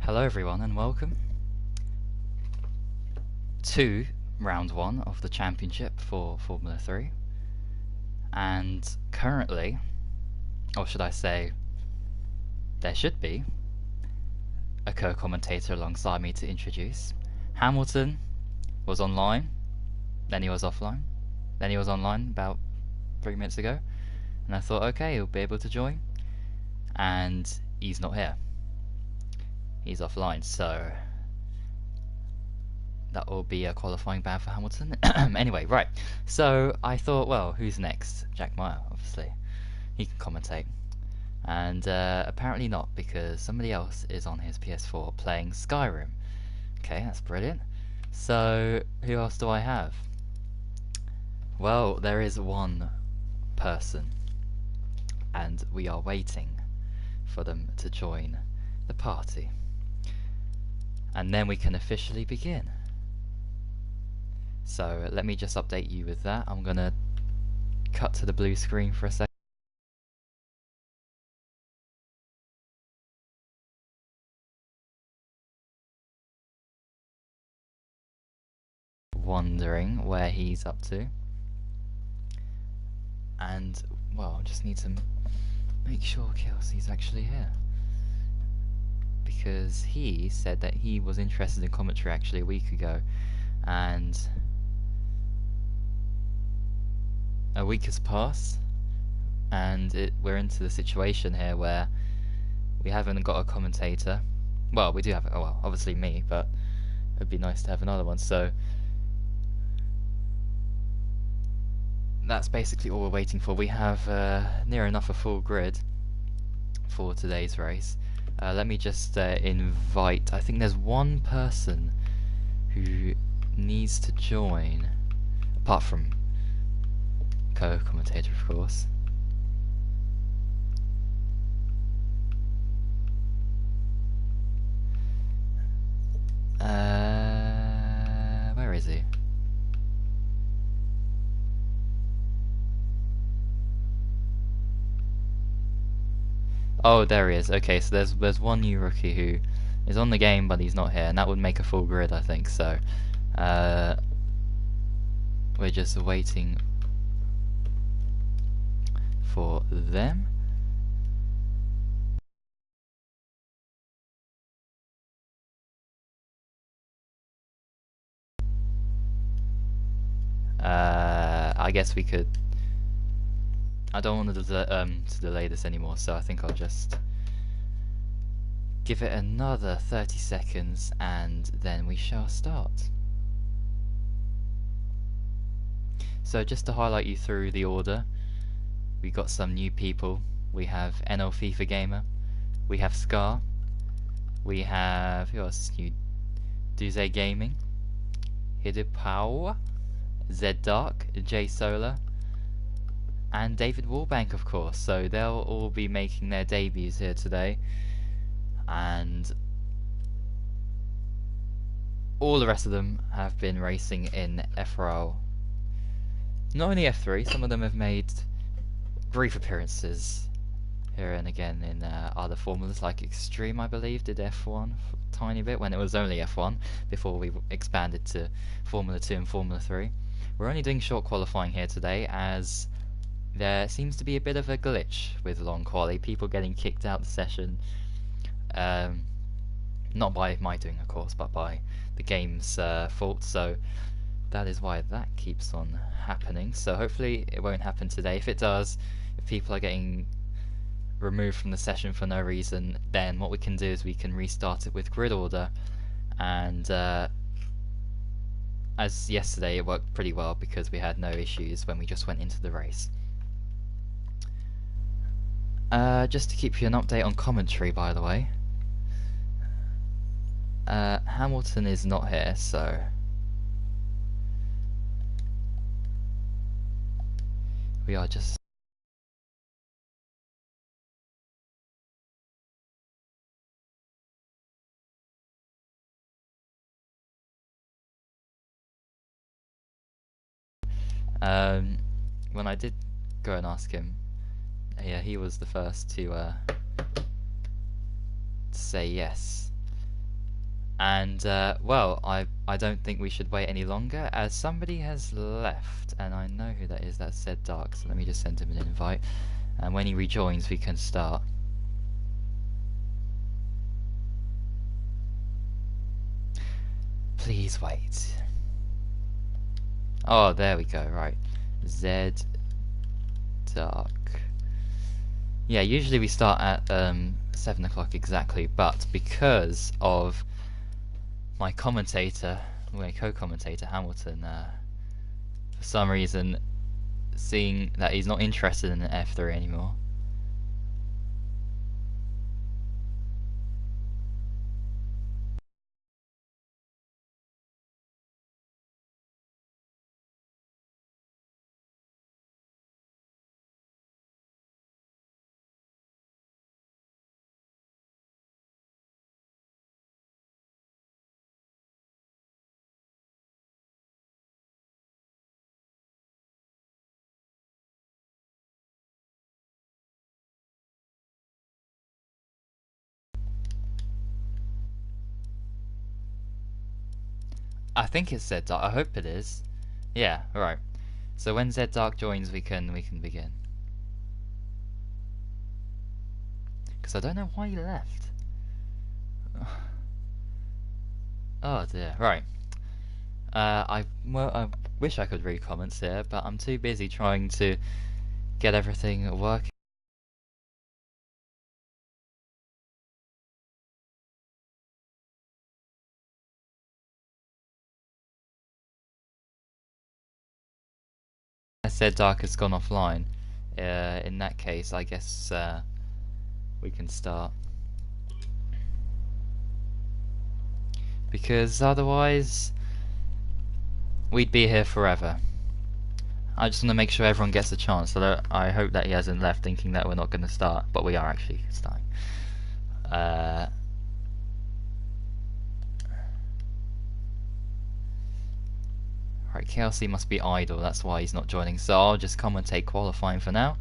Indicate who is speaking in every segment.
Speaker 1: Hello everyone and welcome to round 1 of the championship for Formula 3. And currently, or should I say, there should be a co-commentator alongside me to introduce. Hamilton was online, then he was offline, then he was online about 3 minutes ago, and I thought, okay, he'll be able to join, and he's not here. He's offline, so that will be a qualifying ban for Hamilton. Anyway, right. So I thought, well, who's next? Jack Meyer, obviously. He can commentate. And apparently not, because somebody else is on his PS4 playing Skyrim. Okay, that's brilliant. So who else do I have? Well, there is one person, and we are waiting for them to join the party. And then we can officially begin. So let me just update you with that. I'm gonna cut to the blue screen for a second. Wondering where he's up to. And, well, I just need to make sure Kelsey's actually here. Because he said that he was interested in commentary actually a week ago. And a week has passed. And we're into the situation here where we haven't got a commentator. Well, we do have, well, obviously me, but it'd be nice to have another one. So that's basically all we're waiting for. We have near enough a full grid for today's race. Let me just invite, I think there's one person who needs to join, apart from co-commentator, of course. Where is he? Oh, there he is. Okay, so there's one new rookie who is on the game, but he's not here, and that would make a full grid, I think. So we're just waiting for them. I guess we could. I don't want to delay this anymore, so I think I'll just give it another 30 seconds and then we shall start. So just to highlight you through the order, we got some new people. We have NL FIFA Gamer, we have Scar, we have, who else is new? Duze Gaming, Hidepau, Zed Dark, J Solar, and David Wallbank, of course. So they'll all be making their debuts here today, and all the rest of them have been racing in FRL. Not only F3, some of them have made brief appearances here and again in other formulas, like Extreme, I believe, did F1 for a tiny bit when it was only F1 before we expanded to Formula 2 and Formula 3. We're only doing short qualifying here today, as there seems to be a bit of a glitch with long quali, people getting kicked out the session, not by my doing, of course, but by the game's fault. So that is why that keeps on happening. So hopefully it won't happen today. If it does, if people are getting removed from the session for no reason, then what we can do is we can restart it with grid order, and as yesterday it worked pretty well because we had no issues when we just went into the race. Just to keep you an update on commentary, by the way, Hamilton is not here, so we are just when I did go and ask him, yeah, he was the first to say yes. And well, I don't think we should wait any longer, as somebody has left, and I know who that is. That's Zed Dark. So let me just send him an invite, and when he rejoins, we can start. Please wait. Oh, there we go. Right, Zed Dark. Yeah, usually we start at 7 o'clock exactly, but because of my commentator, my co-commentator Hamilton, for some reason, seeing that he's not interested in the F3 anymore. I think it's Zed Dark. I hope it is. Yeah, right. So when Zed Dark joins, we can begin. Because I don't know why he left. Oh dear. Right. I wish I could read comments here, but I'm too busy trying to get everything working. I said Dark has gone offline. In that case, I guess we can start. Because otherwise, we'd be here forever. I just want to make sure everyone gets a chance. So I hope that he hasn't left thinking that we're not going to start, but we are actually starting. Right, KLC must be idle, that's why he's not joining. So I'll just commentate qualifying for now.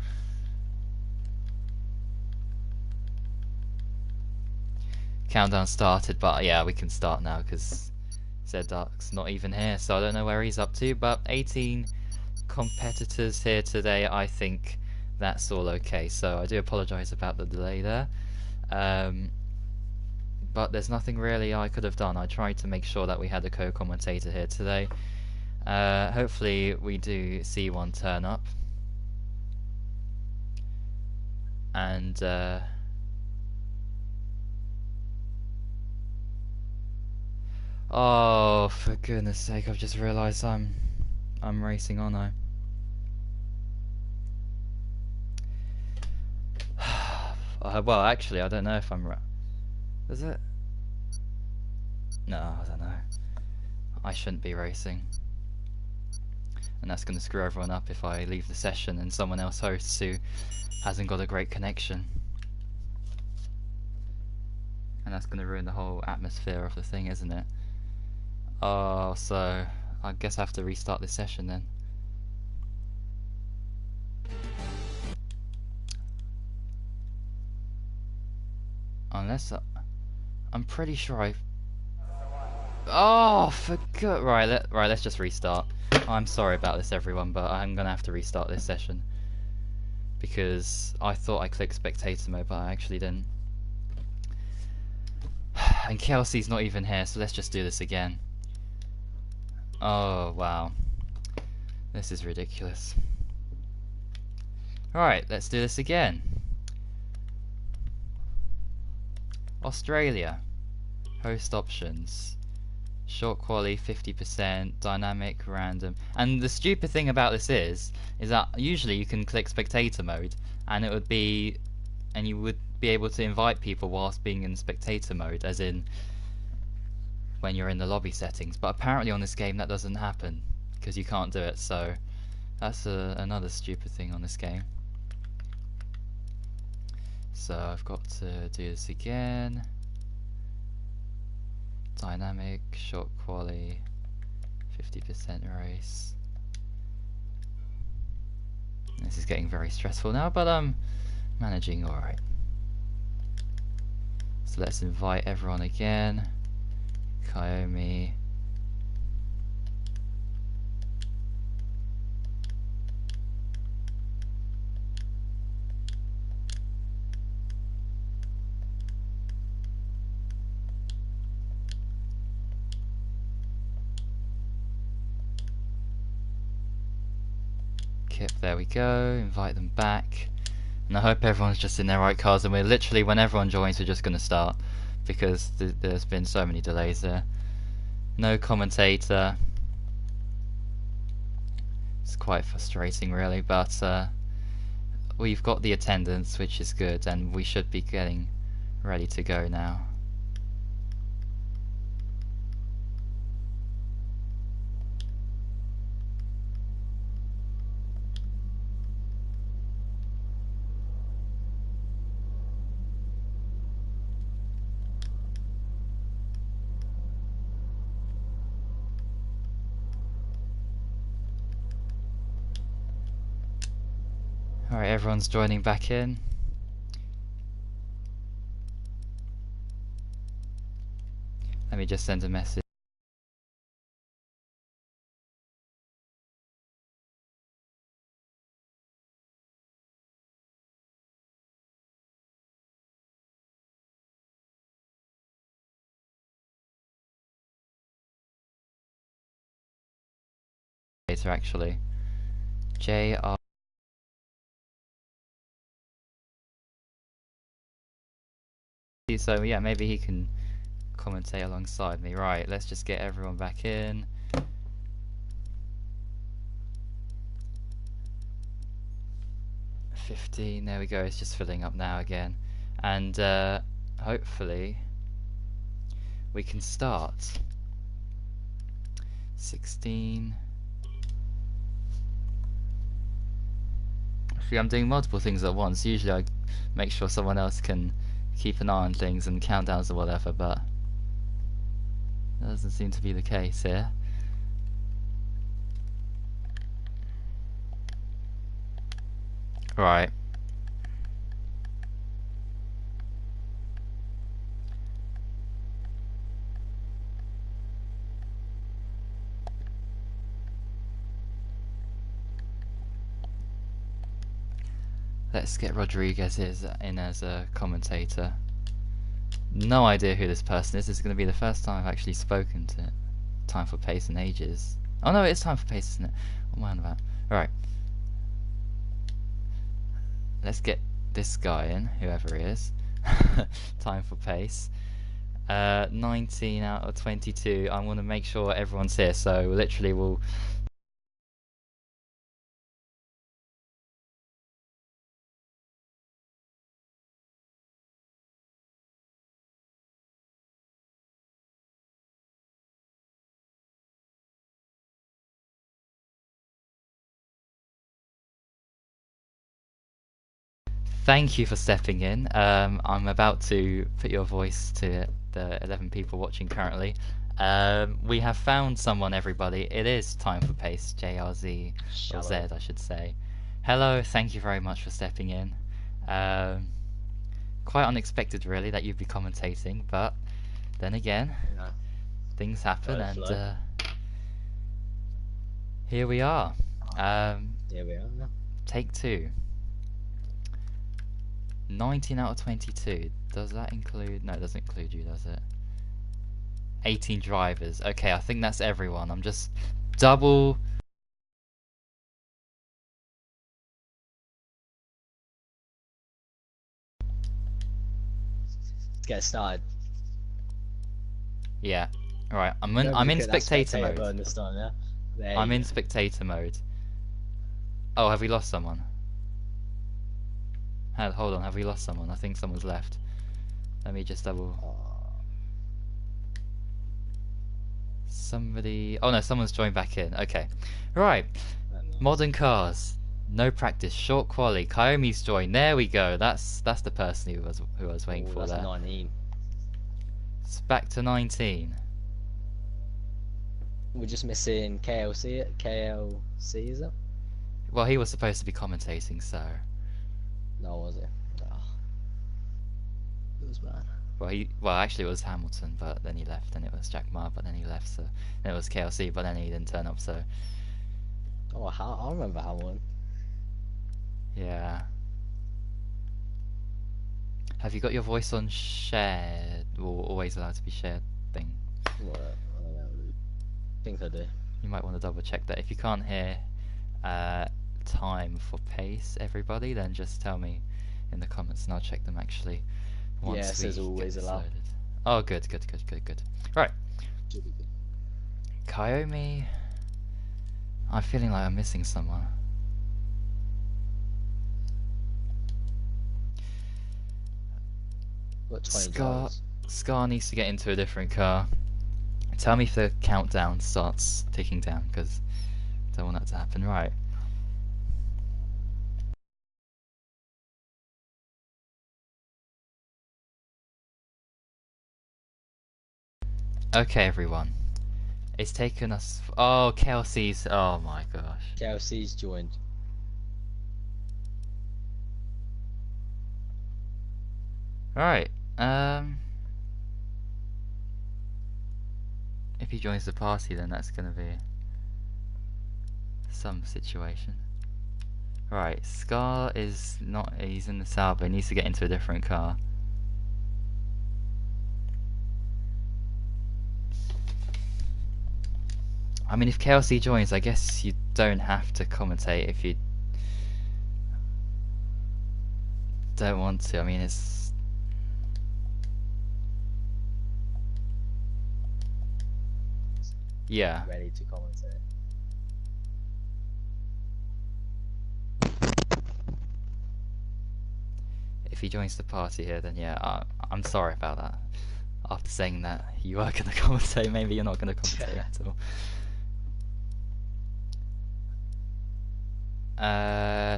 Speaker 1: Countdown started, but yeah, we can start now because Zeddark's not even here, so I don't know where he's up to. But 18 competitors here today, I think that's all okay. So I do apologise about the delay there. But there's nothing really I could have done. I tried to make sure that we had a co-commentator here today. Hopefully we do see one turn up. And oh, for goodness sake, I've just realised I'm racing, aren't I? Well, actually, I don't know if I'm is it? No, I don't know. I shouldn't be racing. And that's going to screw everyone up if I leave the session and someone else hosts who hasn't got a great connection. And that's going to ruin the whole atmosphere of the thing, isn't it? Oh, so I guess I have to restart this session then. Unless I'm pretty sure I. Oh, forgot. Right, let's just restart. I'm sorry about this, everyone, but I'm gonna have to restart this session because I thought I clicked spectator mode, but I actually didn't. And Kelsey's not even here, so let's just do this again. Oh wow, this is ridiculous. Alright, let's do this again. Australia. Host options. Short quali 50%, dynamic, random. And the stupid thing about this is that usually you can click spectator mode and it would be, and you would be able to invite people whilst being in spectator mode, as in when you're in the lobby settings. But apparently on this game that doesn't happen because you can't do it, so that's another stupid thing on this game. So I've got to do this again. Dynamic, short quali, 50% race. This is getting very stressful now, but I'm managing alright. So let's invite everyone again. Kaomi. Kip, there we go. Invite them back. And I hope everyone's just in their right cars, and we're literally, when everyone joins, we're just going to start, because there's been so many delays there. No commentator. It's quite frustrating, really, but we've got the attendance, which is good, and we should be getting ready to go now. Alright, everyone's joining back in. Let me just send a message later, actually. JR. So yeah, maybe he can commentate alongside me. Right, let's just get everyone back in. $15, there we go, it's just filling up now again. And hopefully we can start. 16. See, I'm doing multiple things at once. Usually I make sure someone else can keep an eye on things and countdowns or whatever, but that doesn't seem to be the case here. Right. Let's get Rodriguez in as a commentator. No idea who this person is. This is going to be the first time I've actually spoken to Time for Pace in ages. Oh no, it's Time for Pace, isn't it? What am I on about? Alright. Let's get this guy in, whoever he is. Time for Pace. 19 out of 22. I want to make sure everyone's here, so literally we'll... Thank you for stepping in. I'm about to put your voice to the 11 people watching currently. We have found someone, everybody. It is Time for Pace, JRZ, or Z, I should say. Hello, thank you very much for stepping in. Quite unexpected, really, that you'd be commentating, but then again, things happen, and here we are.
Speaker 2: Here we are.
Speaker 1: Take 2. 19 out of 22. Does that include... No, it doesn't include you, does it? 18 drivers. Okay, I think that's everyone. I'm just double...
Speaker 2: Let's get started.
Speaker 1: Yeah. Alright, I'm in spectator mode.
Speaker 2: This time, yeah?
Speaker 1: I'm in spectator mode. Oh, have we lost someone? Hold on, have we lost someone? I think someone's left. Let me just double... Somebody... Oh no, someone's joined back in. Okay. Right. Modern cars. No practice. Short quali. Kaomi's joined. There we go. That's the person who I was waiting for there.
Speaker 2: 19.
Speaker 1: It's back to 19.
Speaker 2: We're just missing KLC. KLC, is it?
Speaker 1: Well, he was supposed to be commentating, so...
Speaker 2: No, was it? Oh. It was bad.
Speaker 1: Well, actually it was Hamilton, but then he left, and it was Jack Meyer, but then he left, so then it was KLC, but then he didn't turn up, so
Speaker 2: Oh, I remember Hamilton.
Speaker 1: yeah. Have you got your voice on shared, or always allowed to be shared thing?
Speaker 2: What? I don't know. I think I do.
Speaker 1: You might want to double check that. If you can't hear time for pace, everybody, then just tell me in the comments, and I'll check them actually once
Speaker 2: Yeah, it says
Speaker 1: we
Speaker 2: always
Speaker 1: get this
Speaker 2: allow.
Speaker 1: loaded. Oh, good. Right,
Speaker 2: Should be good.
Speaker 1: Kaiomi. I'm feeling like I'm missing someone.
Speaker 2: Got 20
Speaker 1: Scar
Speaker 2: drivers.
Speaker 1: Scar needs to get into a different car. Tell me if the countdown starts ticking down, because I don't want that to happen. Right. Okay, everyone. It's taken us. Oh, Kelsey's. Oh my gosh.
Speaker 2: KLC's joined.
Speaker 1: Right. If he joins the party, then that's gonna be some situation. Right. Scar is not. He's in the Sauber. He needs to get into a different car. I mean, if KLC joins, I guess you don't have to commentate if you don't want to. I mean, it's... Yeah.
Speaker 2: Ready to commentate.
Speaker 1: If he joins the party here, then yeah, I'm sorry about that. After saying that you are going to commentate, maybe you're not going to commentate at all.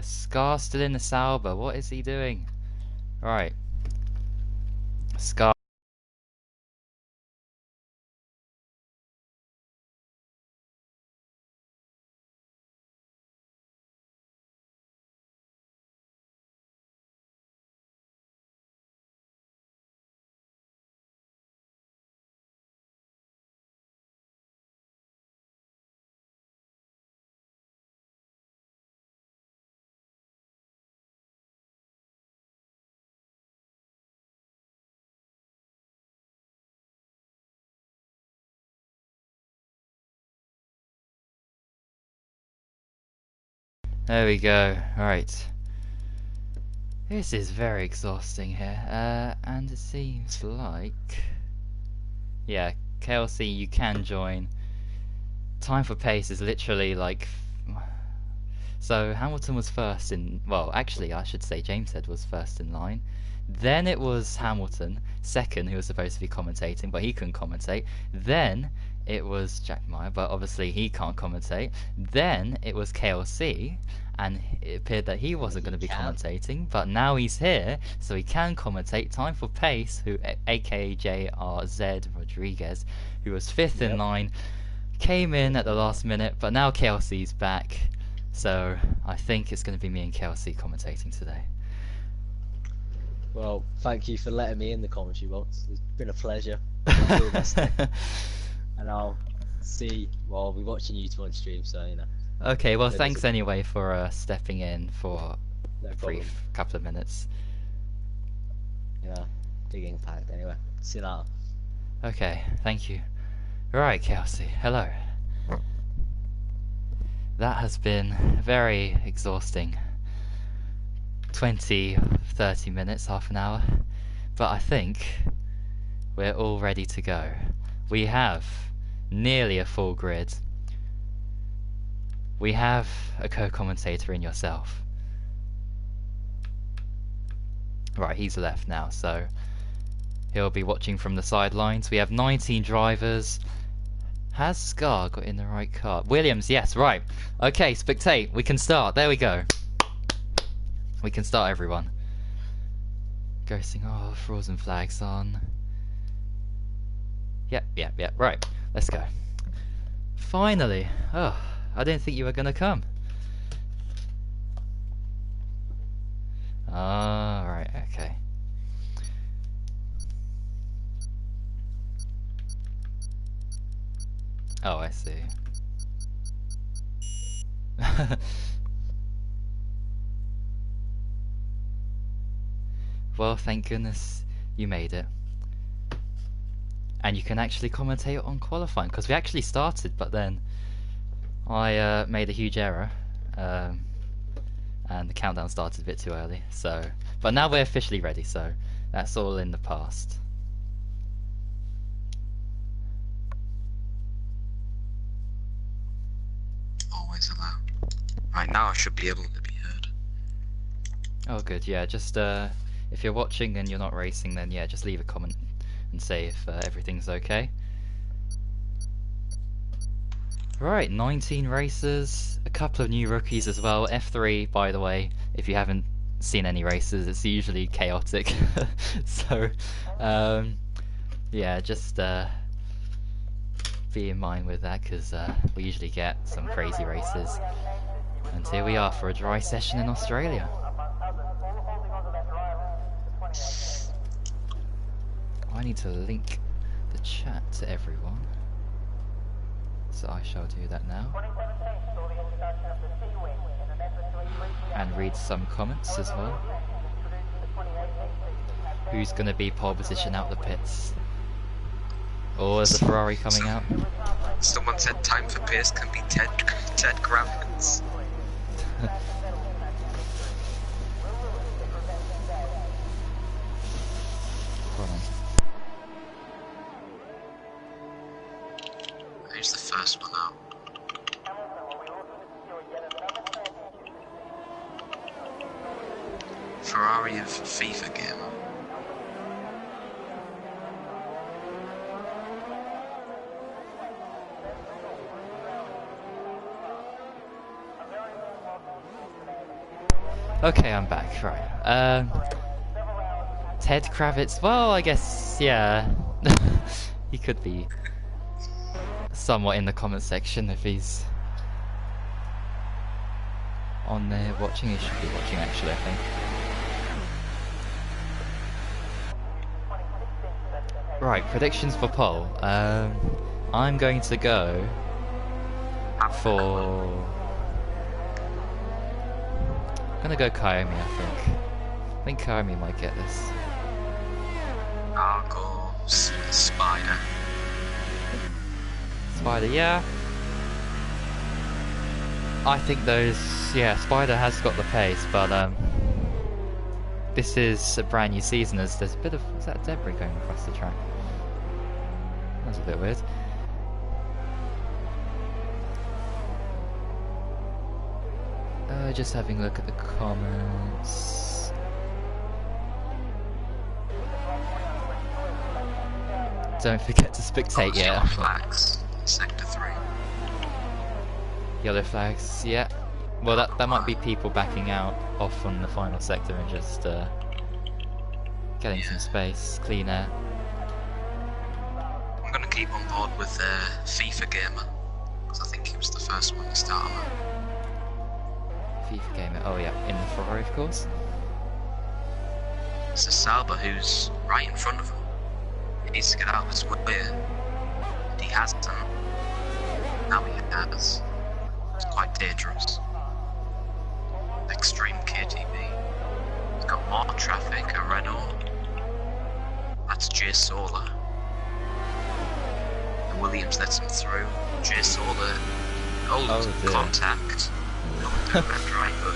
Speaker 1: Scar still in the Sauber. What is he doing? Right. Scar. There we go. Right. This is very exhausting here. And it seems like... Yeah, KLC, you can join. Time for pace is literally like... So Hamilton was first in... Well, actually, I should say Jameshead was first in line. Then it was Hamilton, second, who was supposed to be commentating, but he couldn't commentate. Then it was Jack Meyer, but obviously he can't commentate. Then it was KLC, and it appeared that he wasn't going to be commentating, but now he's here, so he can commentate. Time for pace, who aka JRZ Rodriguez, who was fifth in line, came in at the last minute, but now KLC's back. So I think it's going to be me and KLC commentating today.
Speaker 2: Well, thank you for letting me in the commentary box. It's been a pleasure. And I'll see. Well, I'll be watching you two on stream, so you know.
Speaker 1: Okay, well, thanks anyway for stepping in for a brief couple of minutes.
Speaker 2: Yeah, big impact. Anyway, see you later.
Speaker 1: Okay, thank you. Right, Kelsey, hello. That has been very exhausting. 20, 30 minutes, half an hour. But I think we're all ready to go. We have nearly a full grid. We have a co-commentator in yourself. Right, he's left now, so he'll be watching from the sidelines. We have 19 drivers. Has Scar got in the right car? Williams, yes, right. Okay, spectate. We can start. There we go. We can start, everyone. Ghosting off, frozen flags on. Yep. Right, let's go. Finally. Oh, I didn't think you were going to come. Right, okay. Oh, I see. Well, thank goodness you made it. And you can actually commentate on qualifying, because we actually started, but then I made a huge error, and the countdown started a bit too early. So, but now we're officially ready, so that's all in the past.
Speaker 3: Always allow. Right, now I should be able to be heard.
Speaker 1: Oh, good. Yeah, just if you're watching and you're not racing, then yeah, just leave a comment and say if everything's okay. Right, 19 racers, a couple of new rookies as well. F3, by the way, if you haven't seen any races, it's usually chaotic. So, yeah, just be in mind with that, because we usually get some crazy races. And here we are for a dry session in Australia. I need to link the chat to everyone, so I shall do that now. And read some comments as well. Who's going to be pole position out the pits? Or is the Ferrari coming out?
Speaker 3: Someone said time for Pierce can be Ted Kravitz.
Speaker 1: Hold on.
Speaker 3: Who's the first one out? Ferrari of FIFA game.
Speaker 1: Okay, I'm back. Right. Ted Kravitz. Well, I guess yeah. He could be somewhat in the comment section if he's on there watching. He should be watching, actually, I think. Right, predictions for pole. I'm going to go for... I'm gonna go Kaomi, I think. I think Kaomi might get this.
Speaker 3: I'll go Spider.
Speaker 1: Spider, yeah. I think those... Yeah, Spider has got the pace, but this is a brand new season. There's a bit of... Is that debris going across the track? That's a bit weird. Just having a look at the comments. Don't forget to spectate, yeah.
Speaker 3: Yellow flags, sector 3.
Speaker 1: Yellow flags, yeah. Well, that might be people backing out off on the final sector and just getting some space, clean air.
Speaker 3: I'm gonna keep on board with FIFA Gamer, because I think he was the first one to start on that.
Speaker 1: FIFA gamer, oh yeah, in the Ferrari, of course.
Speaker 3: It's a Sauber who's right in front of him. He needs to get out of his way. And he hasn't. Now he has. It's quite dangerous. Extreme KTB. He's got more traffic, a Renault. That's J Solar. The Williams lets him through. J Solar. Oh, contact. Not left, right, but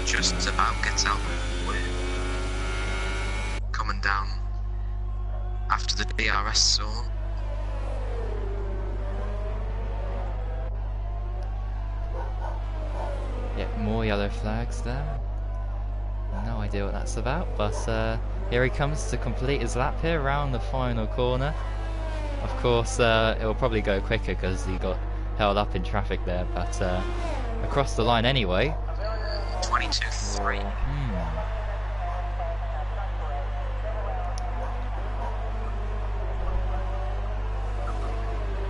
Speaker 3: just about gets out of the way. Coming down after the DRS zone.
Speaker 1: Yeah, more yellow flags there. No idea what that's about, but here he comes to complete his lap here around the final corner. Of course, it will probably go quicker because he got held up in traffic there, but across the line anyway.
Speaker 3: 22.3.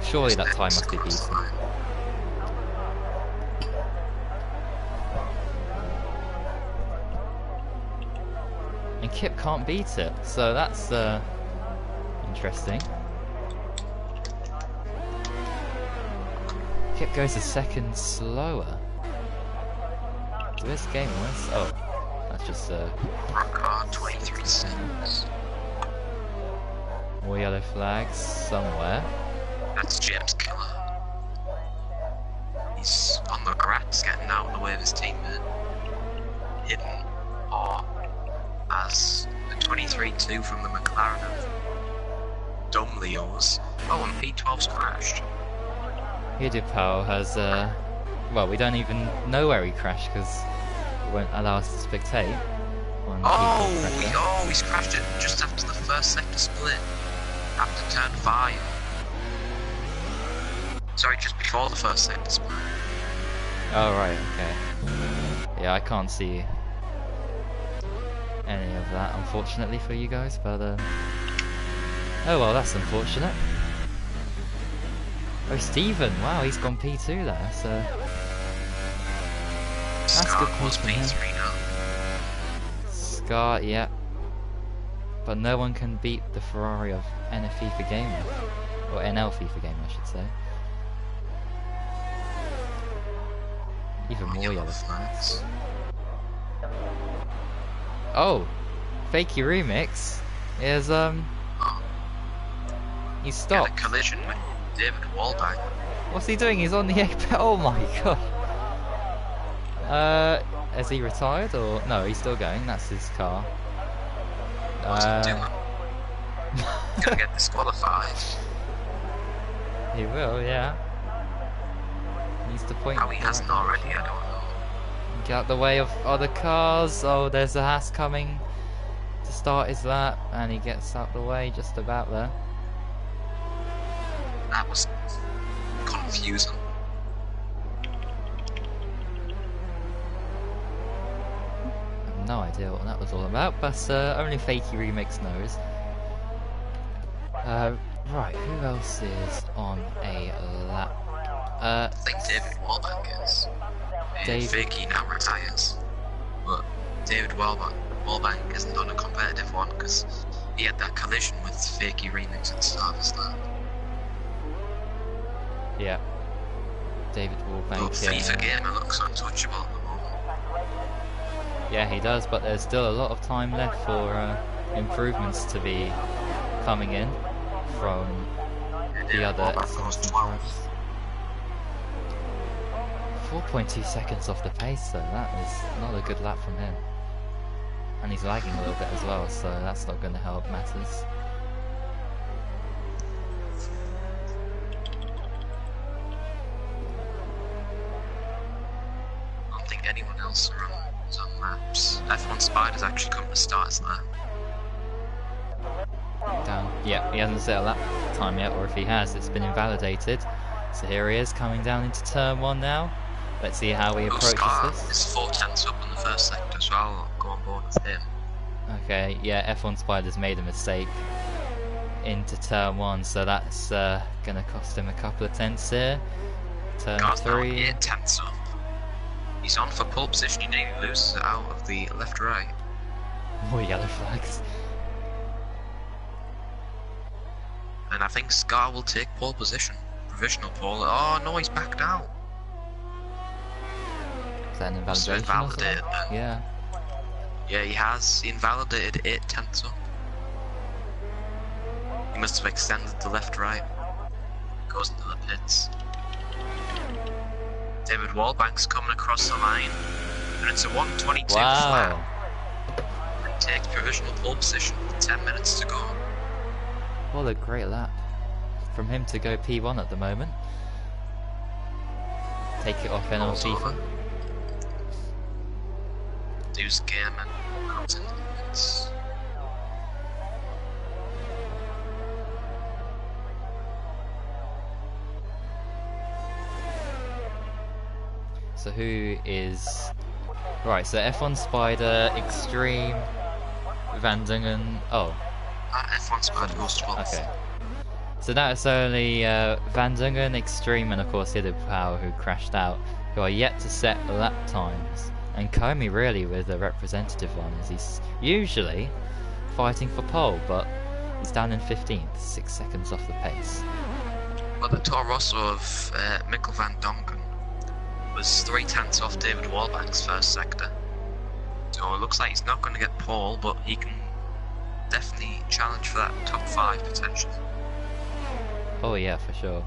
Speaker 1: Surely that time must be decent. And Kip can't beat it, so that's interesting. Kip goes a second slower. So this game was... Oh, that's just
Speaker 3: Record 23
Speaker 1: more yellow flags somewhere.
Speaker 3: That's James Killer. He's on the grass getting out of the way of his teammate. Hidden. Or as the 23-2 from the McLaren of Dumb Leos. Oh, and P12's crashed.
Speaker 1: Hidipao has, well, we don't even know where he crashed because it won't allow us to spectate.
Speaker 3: He's crashed it just after the first sector split. After turn 5. Sorry, just before the first sector split.
Speaker 1: Oh, right, okay. Yeah, I can't see any of that, unfortunately, for you guys, but, oh, well, that's unfortunate. Oh, Stephen, wow, he's gone P2 there, so... That's good
Speaker 3: was
Speaker 1: for him.
Speaker 3: P3 now.
Speaker 1: Scar, yeah. But no one can beat the Ferrari of NF FIFA Gamer. Or NL FIFA Gamer, I should say. Even more yellow flags. Oh! Fakey Remix is, he stopped.
Speaker 3: Had a collision with David Wallbank.
Speaker 1: What's he doing? He's on the apex. Oh my god. Has he retired or no? He's still going. That's his car.
Speaker 3: What's he doing? Gonna get disqualified.
Speaker 1: He will, yeah. Needs to point.
Speaker 3: How he hasn't already, I don't know.
Speaker 1: Get out the way of other cars. Oh, there's a Haas coming to start his lap, and he gets out the way just about there.
Speaker 3: That was confusing.
Speaker 1: I have no idea what that was all about, but only Fakey Remix knows. Right, who else is on a lap?
Speaker 3: I think David Wallbank is. Fakey now retires. But David Wallbank isn't on a competitive one because he had that collision with Fakey Remix at the start of his lap.
Speaker 1: Yeah. David Wallbank.
Speaker 3: But FIFA Gamer looks untouchable at the moment.
Speaker 1: Yeah, he does, but there's still a lot of time left for improvements to be coming in from the other F1 drivers. 4.2 seconds off the pace, so that is not a good lap from him. And he's lagging a little bit as well, so that's not going to help matters.
Speaker 3: I don't think anyone else is on laps. F1 Spider's actually come to start his lap.
Speaker 1: Down. Yeah, he hasn't set a lap time yet, or if he has, it's been invalidated. So here he is, coming down into turn 1 now. Let's see how he approaches this.
Speaker 3: Is 4 tenths up in the first sector, so I'll go on board with him.
Speaker 1: Okay, yeah, F1 Spider's made a mistake into turn 1, so that's gonna cost him a couple of tenths here. Turn 3.
Speaker 3: 8 tenths up. He's on for pole position, he nearly loses it out of the left-right.
Speaker 1: More yellow flags.
Speaker 3: And I think Scar will take pole position. Provisional pole. Oh no, he's backed out.
Speaker 1: Is that an
Speaker 3: Must have
Speaker 1: invalidation?
Speaker 3: invalidated then.
Speaker 1: Yeah.
Speaker 3: Yeah, he has. He invalidated 8 tenths up. He must have extended the left-right. Goes into the pits. David Wallbank's coming across the line. And it's a 122 flat. And takes provisional pole position with 10 minutes to go.
Speaker 1: What a great lap from him to go P1 at the moment. Take it off NL FIFA.
Speaker 3: Dude's game and comes into the pits.
Speaker 1: So who is... Right, so F1 Spider, Extreme, Van Dungen... Oh.
Speaker 3: F1 Spider goes 12th.
Speaker 1: Okay. So that's only Van Dungen, Extreme, and of course Hidipao who crashed out, who are yet to set lap times. And Comey really with a representative one, as he's usually fighting for pole, but he's down in 15th, 6 seconds off the pace.
Speaker 3: Well, the Toro Rosso of Mikkel van Dongen was 3/10 off David Warbank's first sector. So it looks like he's not going to get pole, but he can definitely challenge for that top 5 potentially.
Speaker 1: Oh yeah, for sure.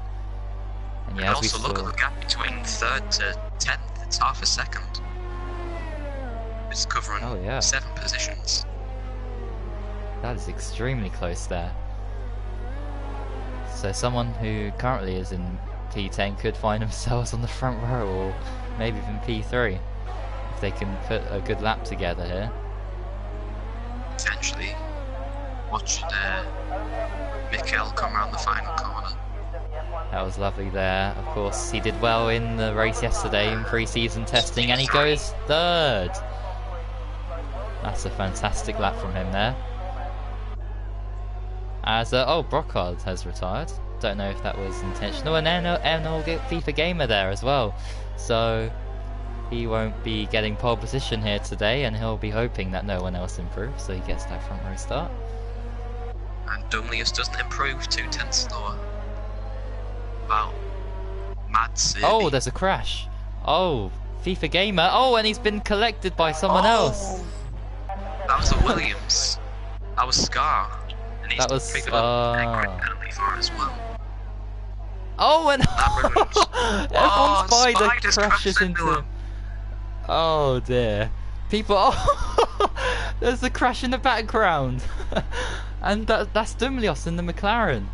Speaker 1: And
Speaker 3: And
Speaker 1: yeah, as we
Speaker 3: also look
Speaker 1: saw,
Speaker 3: at the gap between 3rd to 10th, it's half a second. It's covering
Speaker 1: Oh, yeah.
Speaker 3: 7 positions.
Speaker 1: that is extremely close there. So someone who currently is in P10 could find themselves on the front row, or maybe even P3, if they can put a good lap together here.
Speaker 3: Potentially. Watch Mikkel come around the final corner.
Speaker 1: That was lovely there. Of course, he did well in the race yesterday in pre-season testing, and he goes 3rd. That's a fantastic lap from him there. As oh, Brockhard has retired. Don't know if that was intentional, and Enel FIFA Gamer there as well. So he won't be getting pole position here today, and he'll be hoping that no one else improves, so he gets that front row start.
Speaker 3: And Dumlius doesn't improve, 2/10 slower. Wow. Mad City.
Speaker 1: Oh, there's a crash. Oh, FIFA Gamer. Oh, and he's been collected by someone else.
Speaker 3: That was a Williams. That was Scar. And he's
Speaker 1: That was,
Speaker 3: picked up a grid penalty for it as well.
Speaker 1: Oh, and everyone Spider
Speaker 3: Spider's
Speaker 1: crashes
Speaker 3: crashed
Speaker 1: into
Speaker 3: into
Speaker 1: him. Oh dear. People, oh, there's a crash in the background. And that's Dumlios in the McLaren.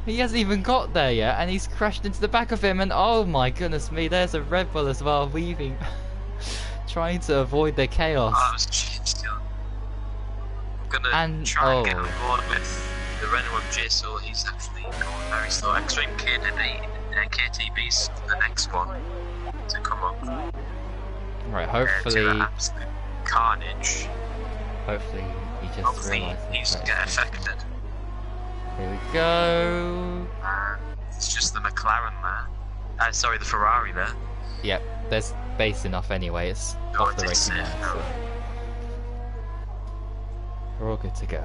Speaker 1: He hasn't even got there yet, and he's crashed into the back of him, and oh my goodness me, there's a Red Bull as well, weaving, trying to avoid the chaos.
Speaker 3: Oh, that was cheap. I'm gonna try and get on board with the Renault MJ, so he's actually going very slow. Extreme KTB's the next one to come up.
Speaker 1: Right,
Speaker 3: To
Speaker 1: hopefully,
Speaker 3: that absolute carnage.
Speaker 1: hopefully he just
Speaker 3: Hopefully
Speaker 1: realises.
Speaker 3: he doesn't get affected.
Speaker 1: Here we go.
Speaker 3: It's just the McLaren there. Sorry, the Ferrari there.
Speaker 1: Yep, there's base enough anyway, it's
Speaker 3: Oh,
Speaker 1: off the
Speaker 3: it is
Speaker 1: racing
Speaker 3: safe
Speaker 1: line,
Speaker 3: now.
Speaker 1: so we're all good to go.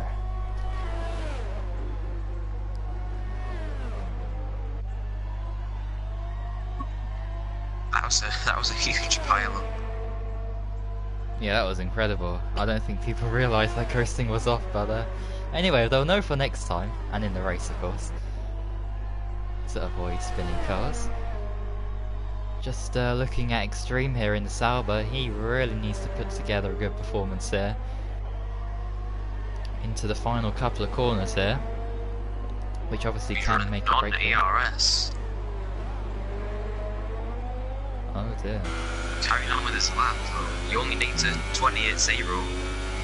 Speaker 3: That was a huge pile-up.
Speaker 1: Yeah, that was incredible. I don't think people realised that coasting was off, but anyway, they'll know for next time, and in the race of course, to avoid spinning cars. Just looking at Extreme here in the Sauber, he really needs to put together a good performance here. Into the final couple of corners here, which obviously can make a break.
Speaker 3: ERS.
Speaker 1: Oh dear.
Speaker 3: Carrying on with his lap though. He only needs a 28.0.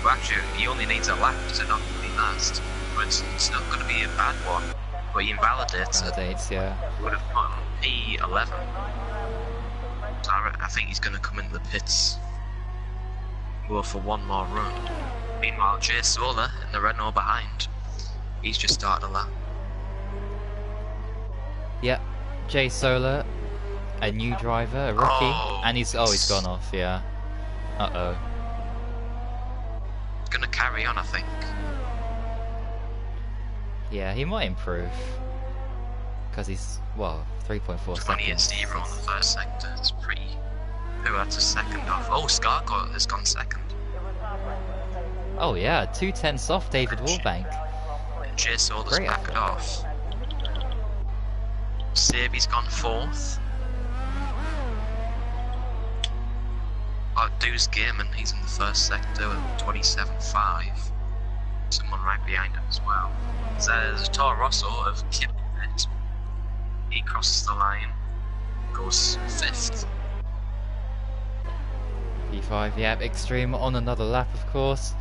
Speaker 3: Well, actually, he only needs a lap to not be last. But it's not going to be a bad one. But he invalidates it.
Speaker 1: Validates, yeah.
Speaker 3: Would have put P11. So I think he's going to come into the pits. Go for one more run. Meanwhile, Jay Sola in the Renault behind. He's just started a lap.
Speaker 1: Yep, Jay Solar, a new driver, a rookie, and he's gone off, yeah. Uh-oh.
Speaker 3: Gonna carry on, I think.
Speaker 1: Yeah, he might improve. Because he's, well, 3.4 seconds.
Speaker 3: 20-0 on the first sector. It's pretty. Who had a second off? Oh, Scargot has gone second.
Speaker 1: Oh yeah, 2/10 off David Warbank.
Speaker 3: And Jay Sola's
Speaker 1: Great
Speaker 3: backed
Speaker 1: effort.
Speaker 3: off. Sabi's gone fourth. Oh, Deuce Gaiman, he's in the first sector with 27.5. Someone right behind him as well. So there's a Toro Rosso of Kip Pitt. He crosses the line, goes fifth.
Speaker 1: P5, yep, Extreme on another lap of course.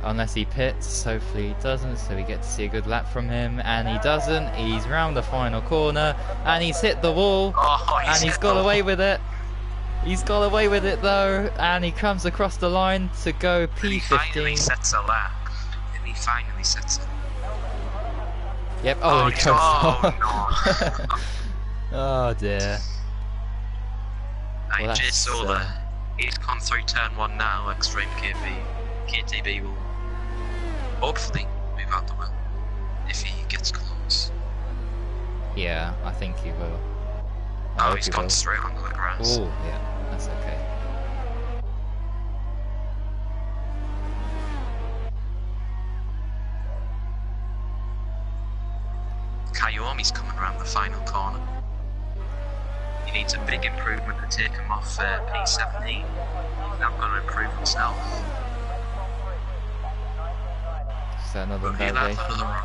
Speaker 1: Unless he pits, hopefully he doesn't, so we get to see a good lap from him, and he doesn't. He's round the final corner, and he's hit the wall, and he's got away with it. He's got away with it though, and he comes across the line to go
Speaker 3: He finally
Speaker 1: P15.
Speaker 3: sets a lap. And he finally sets it.
Speaker 1: Yep, oh, he goes
Speaker 3: oh no.
Speaker 1: Oh dear.
Speaker 3: Right,
Speaker 1: Well,
Speaker 3: Jay
Speaker 1: that's,
Speaker 3: Sola, he's come through turn 1 now, Extreme KTB will hopefully move out the wheel if he gets close.
Speaker 1: Yeah, I think he will. I
Speaker 3: Oh,
Speaker 1: hope
Speaker 3: he's
Speaker 1: he
Speaker 3: gone
Speaker 1: will.
Speaker 3: straight onto the grass.
Speaker 1: Oh, yeah, that's okay.
Speaker 3: Kayomi's coming around the final corner. He needs a big improvement to take him off P17. He's not going to improve himself.
Speaker 1: Is that another
Speaker 3: But he'll have
Speaker 1: validation?
Speaker 3: another run.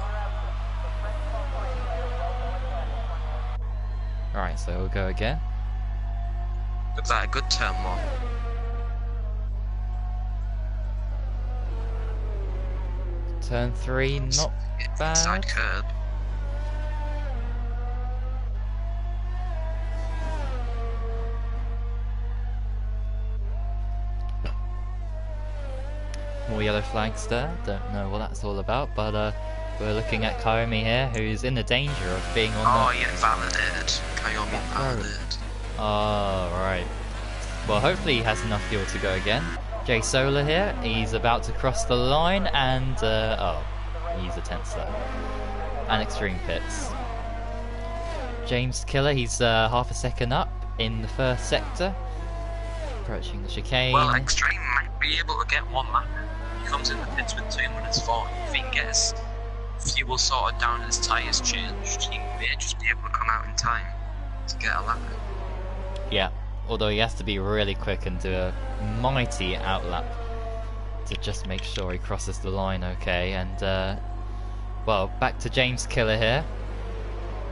Speaker 1: Alright, so we'll go again.
Speaker 3: Looks like a good turn one.
Speaker 1: Turn 3, not bad.
Speaker 3: Inside curb.
Speaker 1: More yellow flags there. Don't know what that's all about, but we're looking at Kayomi here, who's in the danger of being on
Speaker 3: Oh, he invalidated. Kayomi invalidated.
Speaker 1: Oh, right. Well, hopefully he has enough fuel to go again. Jay Solar here, he's about to cross the line, and oh, he's a tenser. And Extreme Pits. James Killer, he's half a second up in the first sector. Approaching the chicane.
Speaker 3: Well, Extreme might be able to get one lap. He comes in the pits with 2 minutes 40. If he can get his fuel sorted down and his tyres changed, he may just be able to come out in time to get a lap.
Speaker 1: Yeah, although he has to be really quick and do a mighty outlap to just make sure he crosses the line okay. And well, back to James Killer here.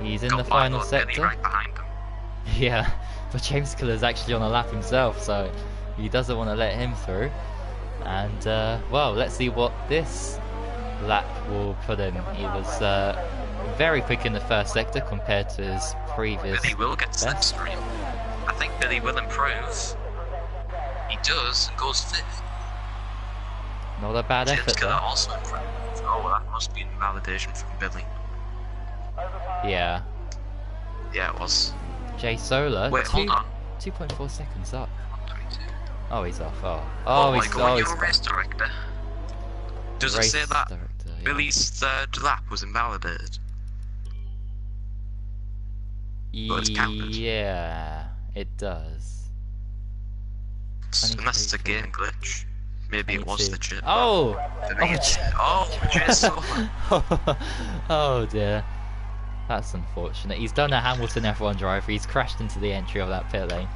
Speaker 1: He's in the final sector.
Speaker 3: Right behind him.
Speaker 1: Yeah, but James Killer's actually on a lap himself, so he doesn't want to let him through. And well, let's see what this lap will put him. He was very quick in the first sector compared to his previous
Speaker 3: Billy will get
Speaker 1: best.
Speaker 3: slipstream. I think Billy will improve. He does and goes 5th.
Speaker 1: Not a bad
Speaker 3: James
Speaker 1: effort
Speaker 3: Killer
Speaker 1: though.
Speaker 3: also improved. Oh, well, that must be an invalidation from Billy.
Speaker 1: Yeah.
Speaker 3: Yeah, it was.
Speaker 1: Jay Solar,
Speaker 3: Wait, hold on.
Speaker 1: 2.4 seconds up.
Speaker 3: 122.
Speaker 1: Oh, he's off. Oh,
Speaker 3: Oh my
Speaker 1: he's
Speaker 3: god,
Speaker 1: he's
Speaker 3: you're a race director. Does it
Speaker 1: race
Speaker 3: say that
Speaker 1: director, yeah.
Speaker 3: Billy's 3rd lap was invalidated? But it's counted.
Speaker 1: Yeah, it does.
Speaker 3: Unless it's a game glitch. Maybe it was
Speaker 1: 22.
Speaker 3: legit.
Speaker 1: Oh!
Speaker 3: For me, Jason.
Speaker 1: Oh dear. That's unfortunate. He's done a Hamilton F1 driver. He's crashed into the entry of that pit lane.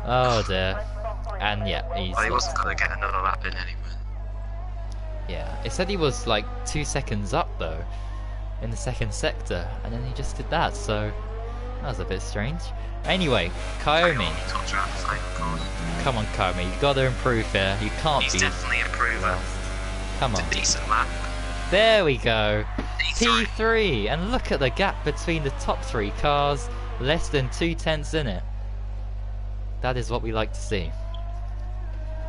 Speaker 1: Oh dear. And yeah, he's
Speaker 3: Well, he
Speaker 1: lost.
Speaker 3: wasn't going to get another lap in anyway.
Speaker 1: Yeah, it said he was like 2 seconds up though, in the second sector, and then he just did that, so that was a bit strange. Anyway, Kayomi.
Speaker 3: Touch around the final corner.
Speaker 1: Come on, Kayomi, you gotta improve here. You can't
Speaker 3: He's
Speaker 1: be.
Speaker 3: definitely improving.
Speaker 1: Come
Speaker 3: It's
Speaker 1: on.
Speaker 3: a decent lap.
Speaker 1: There we go.
Speaker 3: P3.
Speaker 1: P3, and look at the gap between the top 3 cars, less than 2/10 in it. That is what we like to see.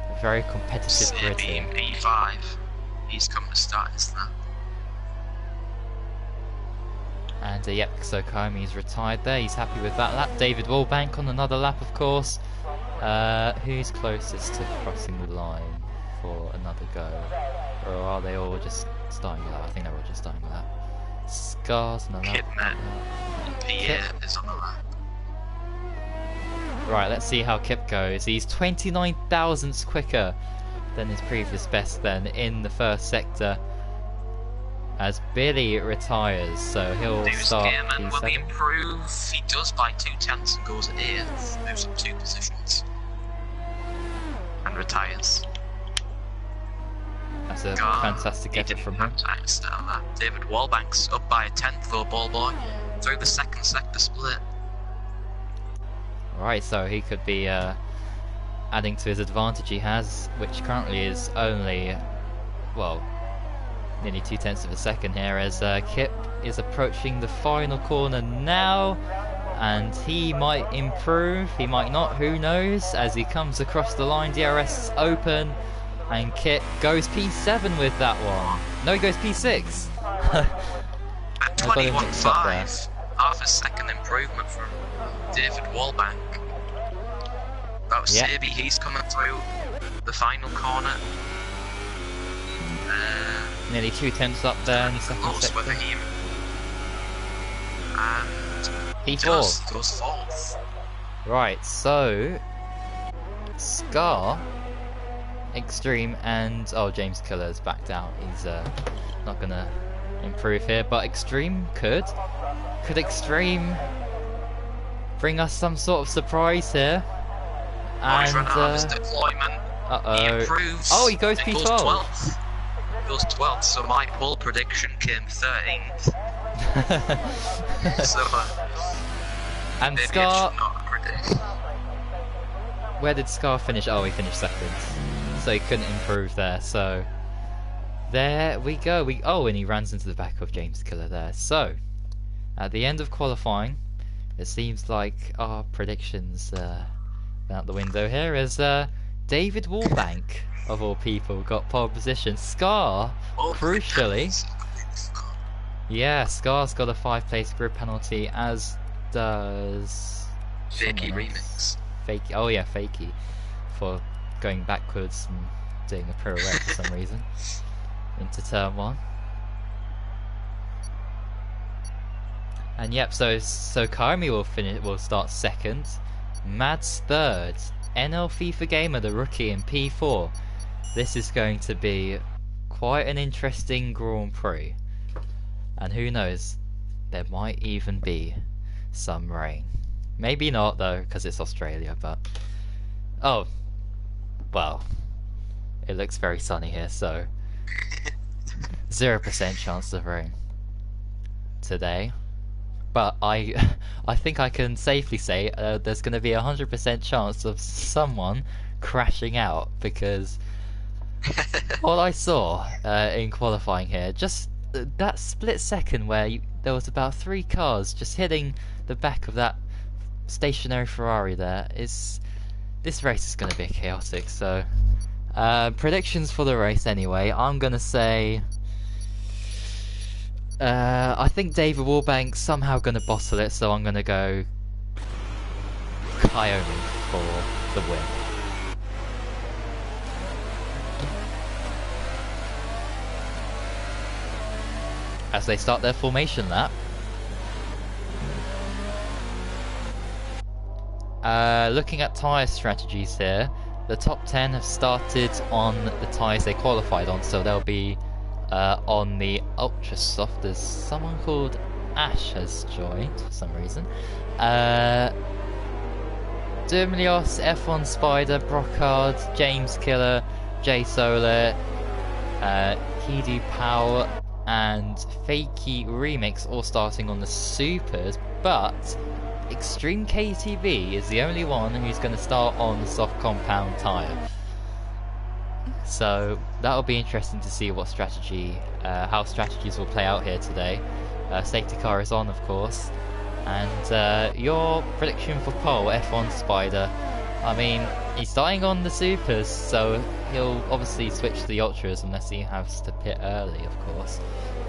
Speaker 1: A very competitive grid
Speaker 3: Beam
Speaker 1: here.
Speaker 3: P5. He's come to start his lap.
Speaker 1: And yep, so Kayomi's retired there. He's happy with that lap. David Wallbank on another lap, of course. Who's closest to crossing the line for another go? Or are they all just starting a lap? I think they're all just starting a lap. Scars and a lap.
Speaker 3: Kidman. P8 is on the lap.
Speaker 1: Right, let's see how Kip goes. He's 29 thousandths quicker than his previous best then in the first sector. As Billy retires, so he'll
Speaker 3: Lewis
Speaker 1: start
Speaker 3: Gearman, will he
Speaker 1: P7.
Speaker 3: improve? He does by 2/10 and goes 8th, moves up 2 positions. And retires.
Speaker 1: That's a
Speaker 3: God,
Speaker 1: fantastic
Speaker 3: he
Speaker 1: effort
Speaker 3: didn't
Speaker 1: from
Speaker 3: have
Speaker 1: him.
Speaker 3: time to start that. David Wallbank's up by a 10th though, ball boy, through the second sector split.
Speaker 1: Right, so he could be adding to his advantage he has, which currently is only, well, nearly 2/10 of a second here, as Kip is approaching the final corner now, and he might improve, he might not, who knows, as he comes across the line. DRS is open, and Kip goes P7 with that one. No, he goes P6.
Speaker 3: At
Speaker 1: I got him mixed up there.
Speaker 3: 21.5, half a second improvement from David Wallbank. About
Speaker 1: Yeah.
Speaker 3: Sabi, he's coming through the final corner.
Speaker 1: Nearly 2/10 up there in the second
Speaker 3: Close whether
Speaker 1: sector.
Speaker 3: he and
Speaker 1: P4.
Speaker 3: goes fourth.
Speaker 1: Right, so Scar, Extreme, and James Killer's backed out. He's not gonna improve here, but Extreme could Extreme bring us some sort of surprise here?
Speaker 3: He's
Speaker 1: And
Speaker 3: run out of his deployment. He improves.
Speaker 1: Oh, he goes
Speaker 3: and
Speaker 1: P12.
Speaker 3: Goes 12th. Goes 12th. So my pole prediction came 13th. So
Speaker 1: and
Speaker 3: maybe
Speaker 1: Scar.
Speaker 3: I should not predict.
Speaker 1: Where did Scar finish? Oh, he finished second. So he couldn't improve there. So there we go. And he runs into the back of James Killer there. So at the end of qualifying, it seems like our predictions out the window here as David Warbank, of all people, got pole position. Scar, crucially, yeah, Scar's got a 5-place grid penalty, as does
Speaker 3: Fakey Remix.
Speaker 1: Fakey, oh yeah, Fakey, for going backwards and doing a pirouette for some reason into turn 1. And yep, so Kaomi will start second, Mads third, NL FIFA Gamer the rookie in P4. This is going to be quite an interesting Grand Prix, and who knows, there might even be some rain. Maybe not though, because it's Australia, but oh well, it looks very sunny here, so 0% chance of rain today. But I think I can safely say there's going to be 100% chance of someone crashing out, because what I saw in qualifying here, just that split second where there was about 3 cars just hitting the back of that stationary Ferrari there, this race is going to be chaotic. So predictions for the race anyway, I'm going to say I think David Warbank's somehow going to bottle it, so I'm going to go Kaomi for the win. As they start their formation lap. Looking at tyre strategies here, the top 10 have started on the tyres they qualified on, so they'll be on the ultra soft. There's someone called Ash has joined for some reason. Durmilios, F1 Spider, Brocard, James Killer, Jay Solar, Hidi Powell, and Fakey Remix all starting on the supers, but Extreme KTV is the only one who's going to start on the soft compound tyre. So that'll be interesting to see what strategy, how strategies will play out here today. Safety car is on, of course, and your prediction for pole, F1 Spider. I mean, he's starting on the supers, so he'll obviously switch to the ultras unless he has to pit early, of course.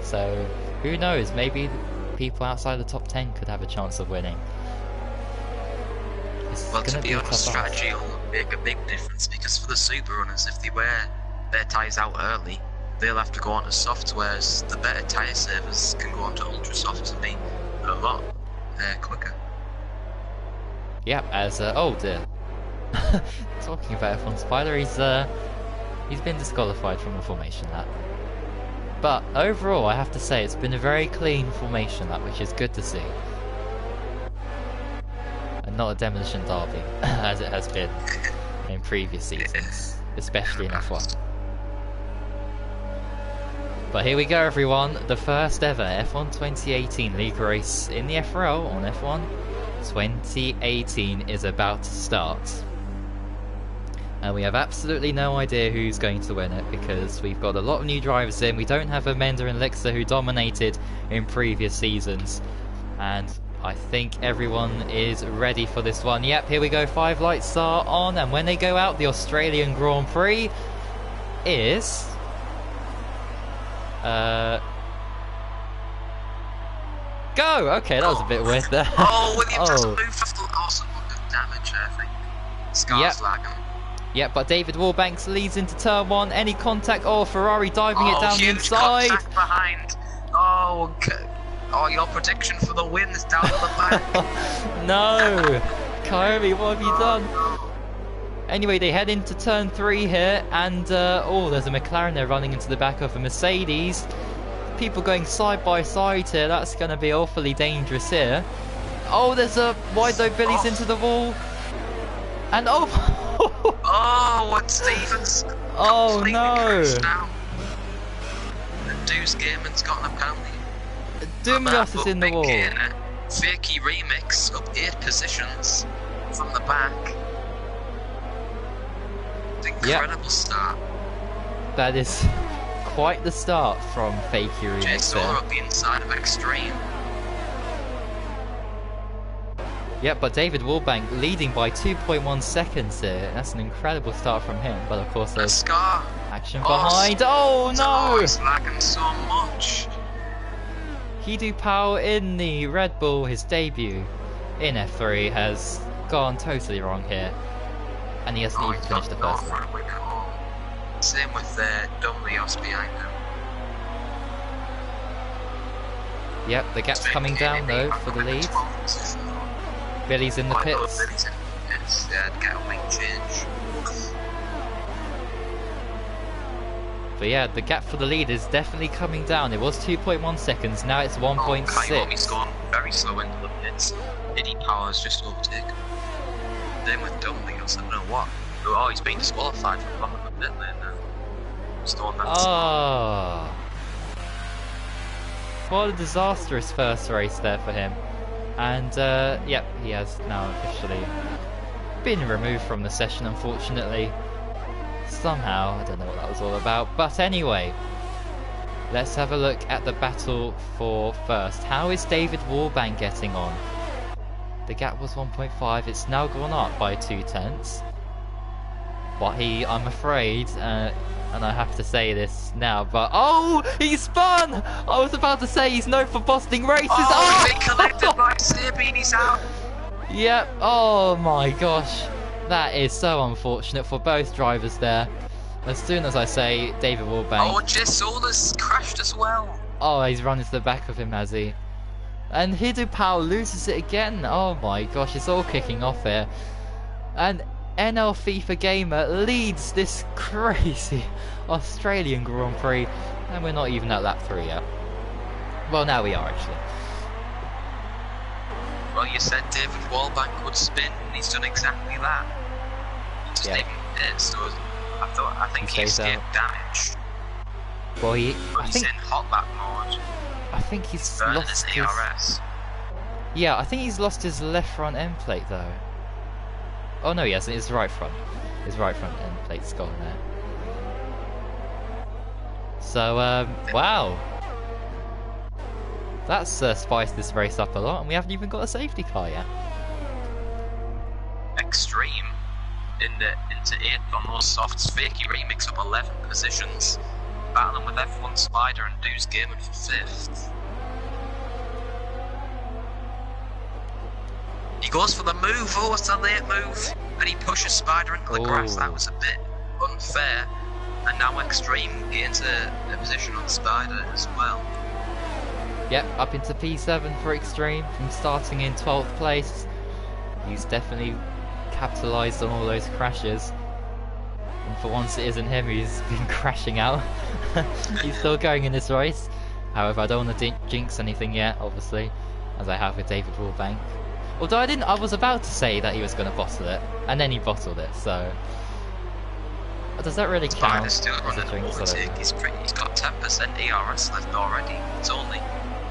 Speaker 1: So who knows? Maybe people outside the top 10 could have a chance of winning.
Speaker 3: Well, to be honest, strategy will make a big difference, because for the super runners, if they wear their tyres out early, they'll have to go on to softs, whereas the better tyre savers can go on to ultra softs and be a lot quicker.
Speaker 1: Yeah, as oh dear. Talking about F1 Spider, he's been disqualified from the formation lap. But overall, I have to say it's been a very clean formation lap, which is good to see. And not a demolition derby, as it has been in previous seasons, especially in F1. But here we go, everyone, the first ever F1 2018 league race in the FRL on F1 2018 is about to start. And we have absolutely no idea who's going to win it, because we've got a lot of new drivers in. We don't have Amanda and Lixa, who dominated in previous seasons. And I think everyone is ready for this one. Yep, here we go, 5 lights are on, and when they go out, the Australian Grand Prix is... Go! Okay, that was a bit weird there.
Speaker 3: Oh, William just moved off the awesome damage, I think. Scar's lagging.
Speaker 1: Yep, but David Warbanks leads into turn 1. Any contact? Oh, Ferrari diving it down the inside.
Speaker 3: Contact behind. Oh, okay. Oh, your prediction for the win is down at the back.
Speaker 1: No! Kaomi, what have you done? Anyway, they head into turn 3 here, and oh, there's a McLaren there running into the back of a Mercedes. People going side by side here, that's going to be awfully dangerous here. Oh, there's a wide low Billy's into the wall. And oh!
Speaker 3: Oh, and Stevens
Speaker 1: Oh
Speaker 3: completely
Speaker 1: no!
Speaker 3: crashed out. And Deuce Gaiman's gotten a penalty.
Speaker 1: Doomlos is in the wall.
Speaker 3: Fakey Remix up 8 positions from the back. Incredible start.
Speaker 1: That is quite the start from Fakey Remix.
Speaker 3: Jay Solar up the inside of Extreme.
Speaker 1: Yep, but David Wallbank leading by 2.1 seconds here. That's an incredible start from him. But of course there's
Speaker 3: Scar.
Speaker 1: action behind. Oh no!
Speaker 3: Oh, he's lagging so much.
Speaker 1: Hidu Pao in the Red Bull, his debut in F3, has gone totally wrong here. And he hasn't even finished the first one.
Speaker 3: Same with Domlios behind him.
Speaker 1: Yep, the gap's coming down though for the lead. Billy's in the pits.
Speaker 3: Billy's in the pits, get a wing change.
Speaker 1: But yeah, the gap for the lead is definitely coming down. It was 2.1 seconds, now it's 1.6.
Speaker 3: Kaiomi's gone very slow into the pits. Eddie Power's just overtaken. Then with Domlios, I don't know what. Oh, he's been disqualified from coming to the pit lane now. Storm that.
Speaker 1: Oh. What a disastrous first race there for him. And yep, he has now officially been removed from the session, unfortunately. Somehow, I don't know what that was all about. But anyway, let's have a look at the battle for first. How is David Wallbank getting on? The gap was 1.5, it's now gone up by 0.2. But I'm afraid, and I have to say this now, but oh, he spun! I was about to say he's known for busting races.
Speaker 3: Oh, he's been collected by Sabine, he's out.
Speaker 1: Yep. Oh my gosh, that is so unfortunate for both drivers there. As soon as I say David Wallbank.
Speaker 3: Oh, Jesola's crashed as well.
Speaker 1: Oh, he's run into the back of him, has he? And Hidu Pao loses it again. Oh my gosh, it's all kicking off here. And NL FIFA Gamer leads this crazy Australian Grand Prix, and we're not even at lap 3 yet. Well, now we are actually.
Speaker 3: Well, you said David Wallbank would spin, and he's done exactly that. He just didn't hit, so I think he escaped damage.
Speaker 1: Well,
Speaker 3: But he's in hot lap mode.
Speaker 1: I think he's
Speaker 3: Burning
Speaker 1: lost
Speaker 3: his ERS.
Speaker 1: Yeah, I think he's lost his left front end plate though. Oh no, he hasn't. His right front. His right front end plate's gone there. So, wow. That's spiced this race up a lot, and we haven't even got a safety car yet.
Speaker 3: Extreme into 8th on those softs. Fakey Remix up 11 positions. Battling with F1 Spider and Deuce Gaiman for 5th. He goes for the move. Oh, it's a late move. And he pushes Spider into the grass. That was a bit unfair. And now Extreme gains a position on Spider as well.
Speaker 1: Yep, up into P7 for Extreme from starting in 12th place. He's definitely capitalised on all those crashes. And for once it isn't him who's been crashing out. He's still going in this race. However, I don't want to jinx anything yet, obviously, as I have with David Wallbank. Although I was about to say that he was going to bottle it, and then he bottled it, so... Does that really count?
Speaker 3: Still
Speaker 1: as a jinx?
Speaker 3: He's got 10% ERS left already. It's only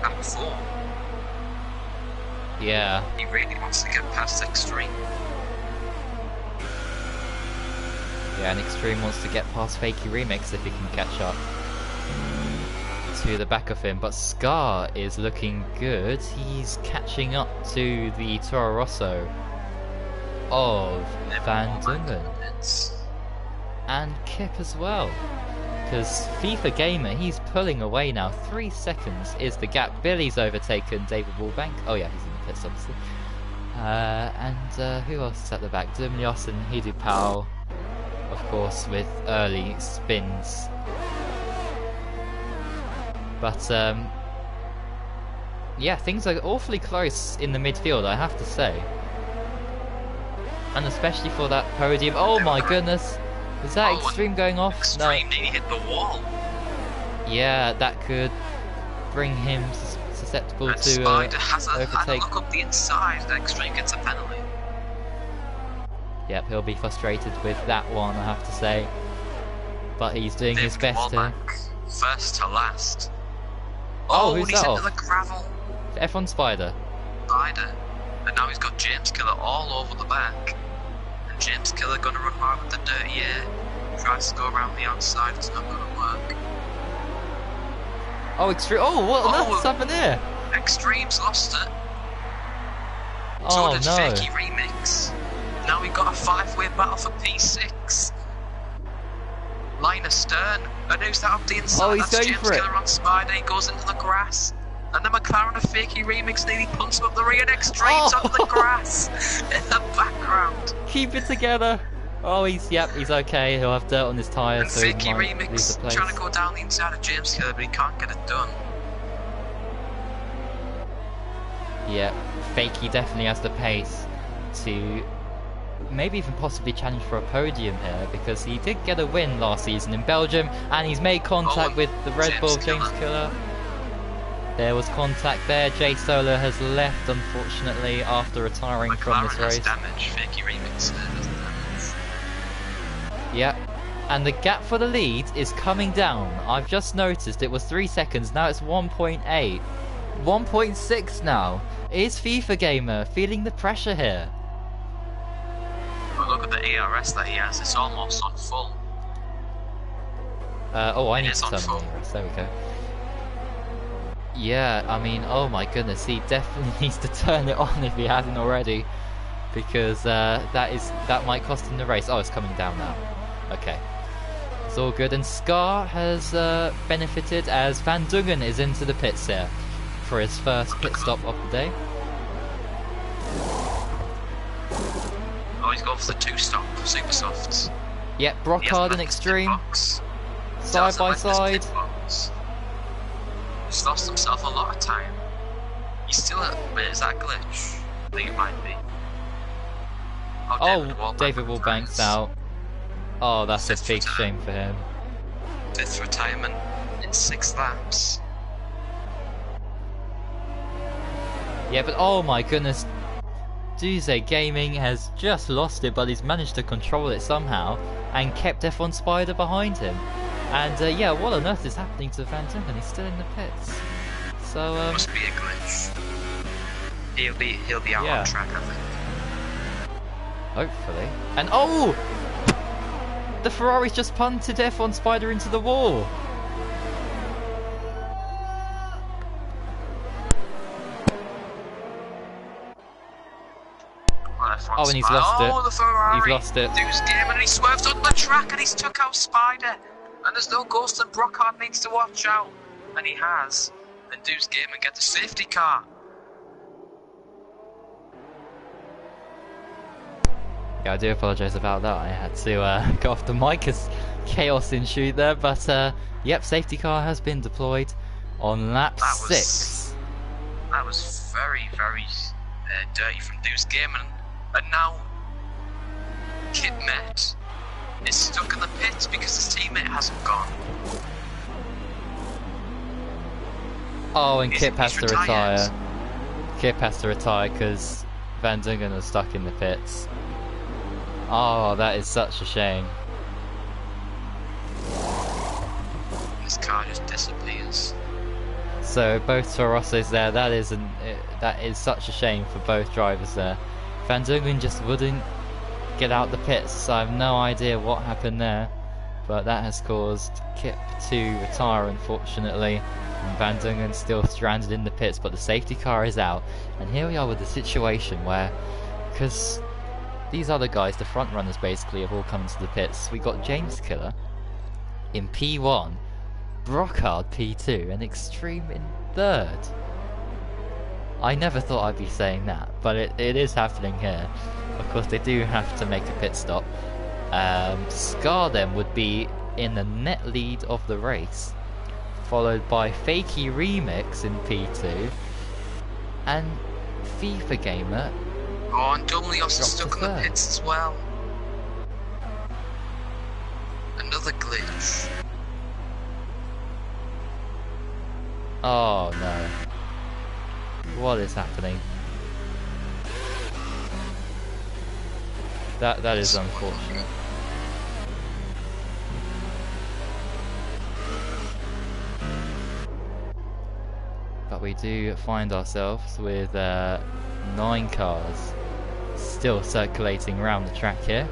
Speaker 3: lap 4.
Speaker 1: Yeah.
Speaker 3: He really wants to get past Extreme.
Speaker 1: Yeah, and Extreme wants to get past Fakey Remix if he can catch up to the back of him. But Scar is looking good. He's catching up to the Toro Rosso of Van Dungen. And Kip as well. Because FIFA Gamer, he's pulling away now. 3 seconds is the gap. Billy's overtaken David Wallbank. Oh yeah, he's in the pits obviously. And who else is at the back? Dumlios and Hidu Pao, of course, with early spins. But yeah, things are awfully close in the midfield, I have to say. And especially for that podium. Oh my goodness. Is that Extreme going off?
Speaker 3: Extreme nearly hit the wall.
Speaker 1: Yeah, that could bring him susceptible
Speaker 3: And
Speaker 1: to
Speaker 3: Spider has had a
Speaker 1: overtake.
Speaker 3: look up the inside, and Extreme gets a penalty.
Speaker 1: Yep, he'll be frustrated with that one, I have to say. But he's doing his best to...
Speaker 3: First to last.
Speaker 1: Oh,
Speaker 3: and
Speaker 1: who's
Speaker 3: he's
Speaker 1: that
Speaker 3: into
Speaker 1: off?
Speaker 3: the gravel.
Speaker 1: F1 Spider.
Speaker 3: Spider. And now he's got James Killer all over the back. And James Killer gonna run hard with the dirty air. Tries to go around the outside, it's not gonna work.
Speaker 1: Oh, Extreme. Oh, what on earth's happened here?
Speaker 3: Extreme's lost it.
Speaker 1: Oh,
Speaker 3: So did
Speaker 1: no.
Speaker 3: Fakey Remix. Now we've got a 5-way battle for P6. Line astern. And who's that up the inside?
Speaker 1: Oh, he's
Speaker 3: That's
Speaker 1: going
Speaker 3: James
Speaker 1: for it.
Speaker 3: Killer on Spider. He goes into the grass. And the McLaren of Fakey Remix nearly punts him up the rear, and Extreme's
Speaker 1: Oh.
Speaker 3: on the grass in the background.
Speaker 1: Keep it together. Oh, he's okay. He'll have dirt on his tyres,
Speaker 3: And
Speaker 1: so he
Speaker 3: Fakey
Speaker 1: might lose
Speaker 3: Remix
Speaker 1: the place.
Speaker 3: trying to go down the inside of James Killer, but he can't get it done.
Speaker 1: Yeah, Fakey definitely has the pace to maybe even possibly challenge for a podium here, because he did get a win last season in Belgium, and he's made contact with the Red Bull James Killer. There was contact there. Jay Solar has left, unfortunately, after retiring from this
Speaker 3: McLaren has
Speaker 1: race.
Speaker 3: damage. Fakey Remix has damage.
Speaker 1: Yep. And the gap for the lead is coming down. I've just noticed it was 3 seconds, now it's 1.8. 1.6 now. Is FIFA Gamer feeling the pressure here?
Speaker 3: But look at the ERS that he has, it's almost on full.
Speaker 1: Oh, I
Speaker 3: It
Speaker 1: need
Speaker 3: is
Speaker 1: to
Speaker 3: on
Speaker 1: turn
Speaker 3: full.
Speaker 1: the ERS. There we go. Yeah, I mean, oh my goodness, he definitely needs to turn it on if he hasn't already, because that might cost him the race. Oh, it's coming down now. Okay, it's all good. And Scar has benefited as Van Dungen is into the pits here for his first pit stop of the day.
Speaker 3: Oh, he's going for the 2-stop super softs.
Speaker 1: Yep,
Speaker 3: He hasn't
Speaker 1: Brockhard and
Speaker 3: left his
Speaker 1: Extreme
Speaker 3: pit box.
Speaker 1: side by
Speaker 3: Hasn't left his
Speaker 1: side.
Speaker 3: pit box. He's lost himself a lot of time. He's still at. Wait, is that a glitch? I think it might be.
Speaker 1: Oh, David Wallbank's out. Oh, that's a
Speaker 3: Fifth
Speaker 1: big
Speaker 3: retirement.
Speaker 1: shame for him.
Speaker 3: 5th retirement in 6 laps.
Speaker 1: Yeah, but oh my goodness, Duze Gaming has just lost it, but he's managed to control it somehow and kept F1 Spider behind him. And yeah, what on earth is happening to Van Dungen? He's still in the pits. So
Speaker 3: Must be a glitch. He'll be out
Speaker 1: Yeah.
Speaker 3: on track, I think.
Speaker 1: hopefully. And oh, the Ferrari's just punted F1 Spider into the wall. Oh, and he's lost it.
Speaker 3: Oh, the Ferrari.
Speaker 1: He's lost it.
Speaker 3: Deuce game, and he swerves onto the track, and he's took out Spider. And there's no ghost, and Brockhard needs to watch out. And he has. And Deuce game and get the safety car.
Speaker 1: Yeah, I do apologise about that. I had to go off the mic as chaos ensued there. But yep, safety car has been deployed on lap
Speaker 3: That was-
Speaker 1: 6.
Speaker 3: That was very, very dirty from Deuce game, and now Kit Met is stuck in the pits because his teammate hasn't gone.
Speaker 1: Oh, and
Speaker 3: He's-
Speaker 1: Kip has
Speaker 3: he's
Speaker 1: to
Speaker 3: retired.
Speaker 1: retire. Kip has to retire because Van Dungen is stuck in the pits. Oh, that is such a shame.
Speaker 3: This car just disappears.
Speaker 1: So both Torossos there. That is such a shame for both drivers there. Van Dungen just wouldn't get out the pits. So I have no idea what happened there, but that has caused Kip to retire, unfortunately. And Van Dungen still stranded in the pits, but the safety car is out. And here we are with the situation where, because these other guys, the front runners basically, have all come into the pits. We got James Killer in P1, Brockhard P2, and Extreme in 3rd. I never thought I'd be saying that, but it is happening here. Of course, they do have to make a pit stop. Scar then would be in the net lead of the race, followed by Fakey Remix in P2, and FIFA Gamer.
Speaker 3: Oh, and Dumlios is
Speaker 1: Dropped
Speaker 3: stuck
Speaker 1: to
Speaker 3: in the
Speaker 1: third.
Speaker 3: pits as well. Another glitch.
Speaker 1: Oh no. What is happening? That is unfortunate. But we do find ourselves with 9 cars still circulating around the track here.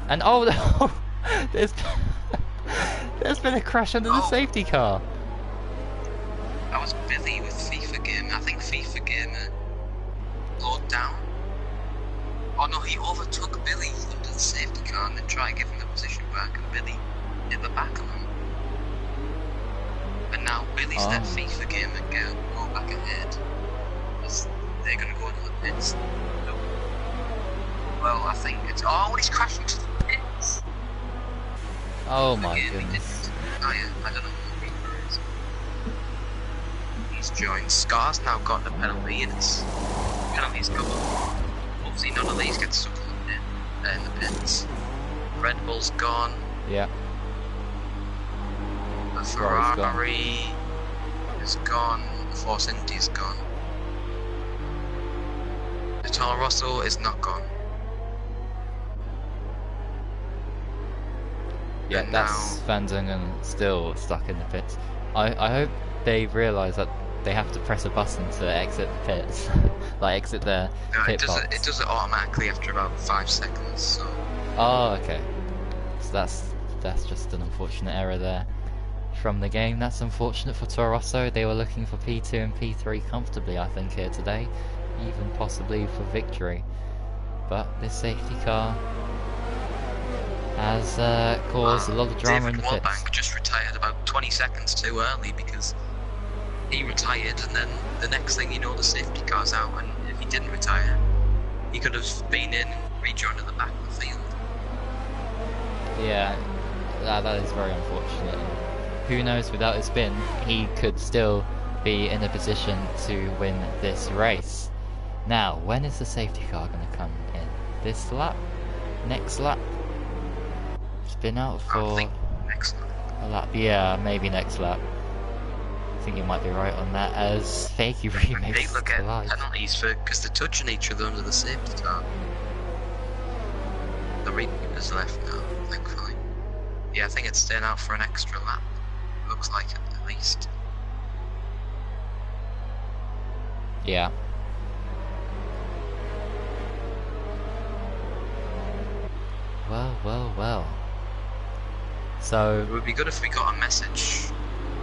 Speaker 1: And oh no! There's been a crash under the safety car.
Speaker 3: That was Billy with FIFA Gamer. I think FIFA Gamer slowed down. Oh no, he overtook Billy under the safety car and then tried to give him the position back, and Billy hit the back of him. And now Billy's let FIFA Gamer go back ahead. Because they're going to go into the pits. No. Well, I think it's... Oh, he's crashing to the pits!
Speaker 1: Oh my
Speaker 3: Again,
Speaker 1: goodness.
Speaker 3: I don't know what FIFA is. He's joined. Scar's now got the penalty, and it's... penalty's gone. Obviously none of these get stuck in the pits. Red Bull's gone.
Speaker 1: Yeah.
Speaker 3: The Ferrari is gone. The Force Indy's gone. The Toro Rosso is not gone.
Speaker 1: Yeah,
Speaker 3: And
Speaker 1: that's Van Dungen still stuck in the pits. I hope they realise that they have to press a button to exit the pits. Like exit the pit box.
Speaker 3: It does it automatically after about 5 seconds, so...
Speaker 1: Oh, okay. So that's just an unfortunate error there from the game. That's unfortunate for Toro Rosso. They were looking for P2 and P3 comfortably, I think, here today. Even possibly for victory. But this safety car has caused a lot of drama in the
Speaker 3: David
Speaker 1: pits.
Speaker 3: Wellbank just retired about 20 seconds too early because he retired and then the next thing you know the safety car's out, and if he didn't retire he could have been in and rejoined at the back of the field.
Speaker 1: Yeah, that is very unfortunate. Who knows, without his spin, he could still be in a position to win this race. Now, when is the safety car going to come in? This lap? Next lap? Spin out
Speaker 3: I
Speaker 1: for
Speaker 3: think next lap.
Speaker 1: a lap? Yeah, maybe next lap. I think you might be right on that, as Fakey Remix
Speaker 3: People get
Speaker 1: collides.
Speaker 3: penalties for because they're touching each other under the safety car. The Reaper's left now, thankfully. Yeah, I think it's staying out for an extra lap. Looks like it, at least.
Speaker 1: Yeah. Well. So,
Speaker 3: It would be good if we got a message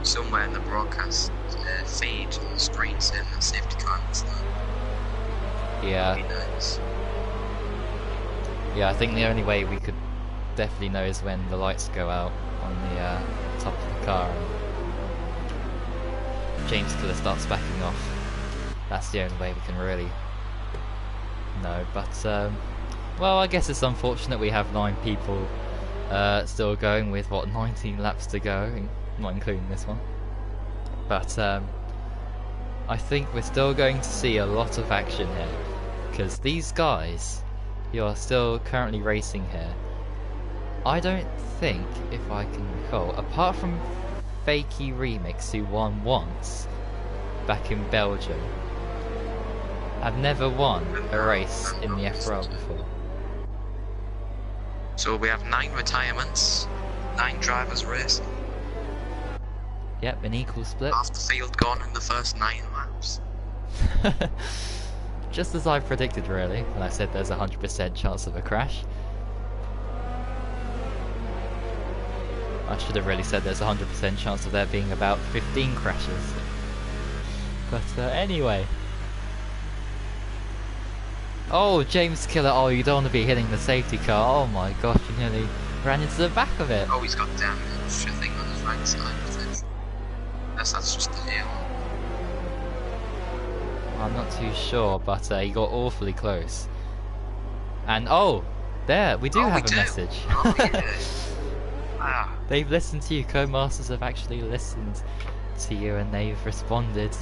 Speaker 3: somewhere in the broadcast feed on the screen saying that safety car is there.
Speaker 1: yeah.
Speaker 3: That'd be nice.
Speaker 1: Yeah, I think the only way we could definitely know is when the lights go out on the top of the car and James Killer starts backing off. That's the only way we can really know. But, well, I guess it's unfortunate we have 9 people still going with, what, 19 laps to go, not including this one. But, I think we're still going to see a lot of action here, because these guys who are still currently racing here, I don't think, if I can recall, apart from Fakey Remix, who won once back in Belgium, have never won a race in the FRL before.
Speaker 3: So we have 9 retirements, 9 drivers racing,
Speaker 1: Yep, an equal split.
Speaker 3: half the field gone in the first 9 laps.
Speaker 1: Just as I predicted, really, when I said there's a 100% chance of a crash. I should have really said there's a 100% chance of there being about 15 crashes. But anyway. Oh, James Killer, oh, you don't want to be hitting the safety car. Oh my gosh, you nearly ran into the back of it.
Speaker 3: Oh, he's got damage, I think, on his right side, potentially. Unless that's just the hill.
Speaker 1: I'm not too sure, but he got awfully close. And oh, there, we do have a message.
Speaker 3: Oh, yeah. Ah,
Speaker 1: They've listened to you, Codemasters have actually listened to you, and they've responded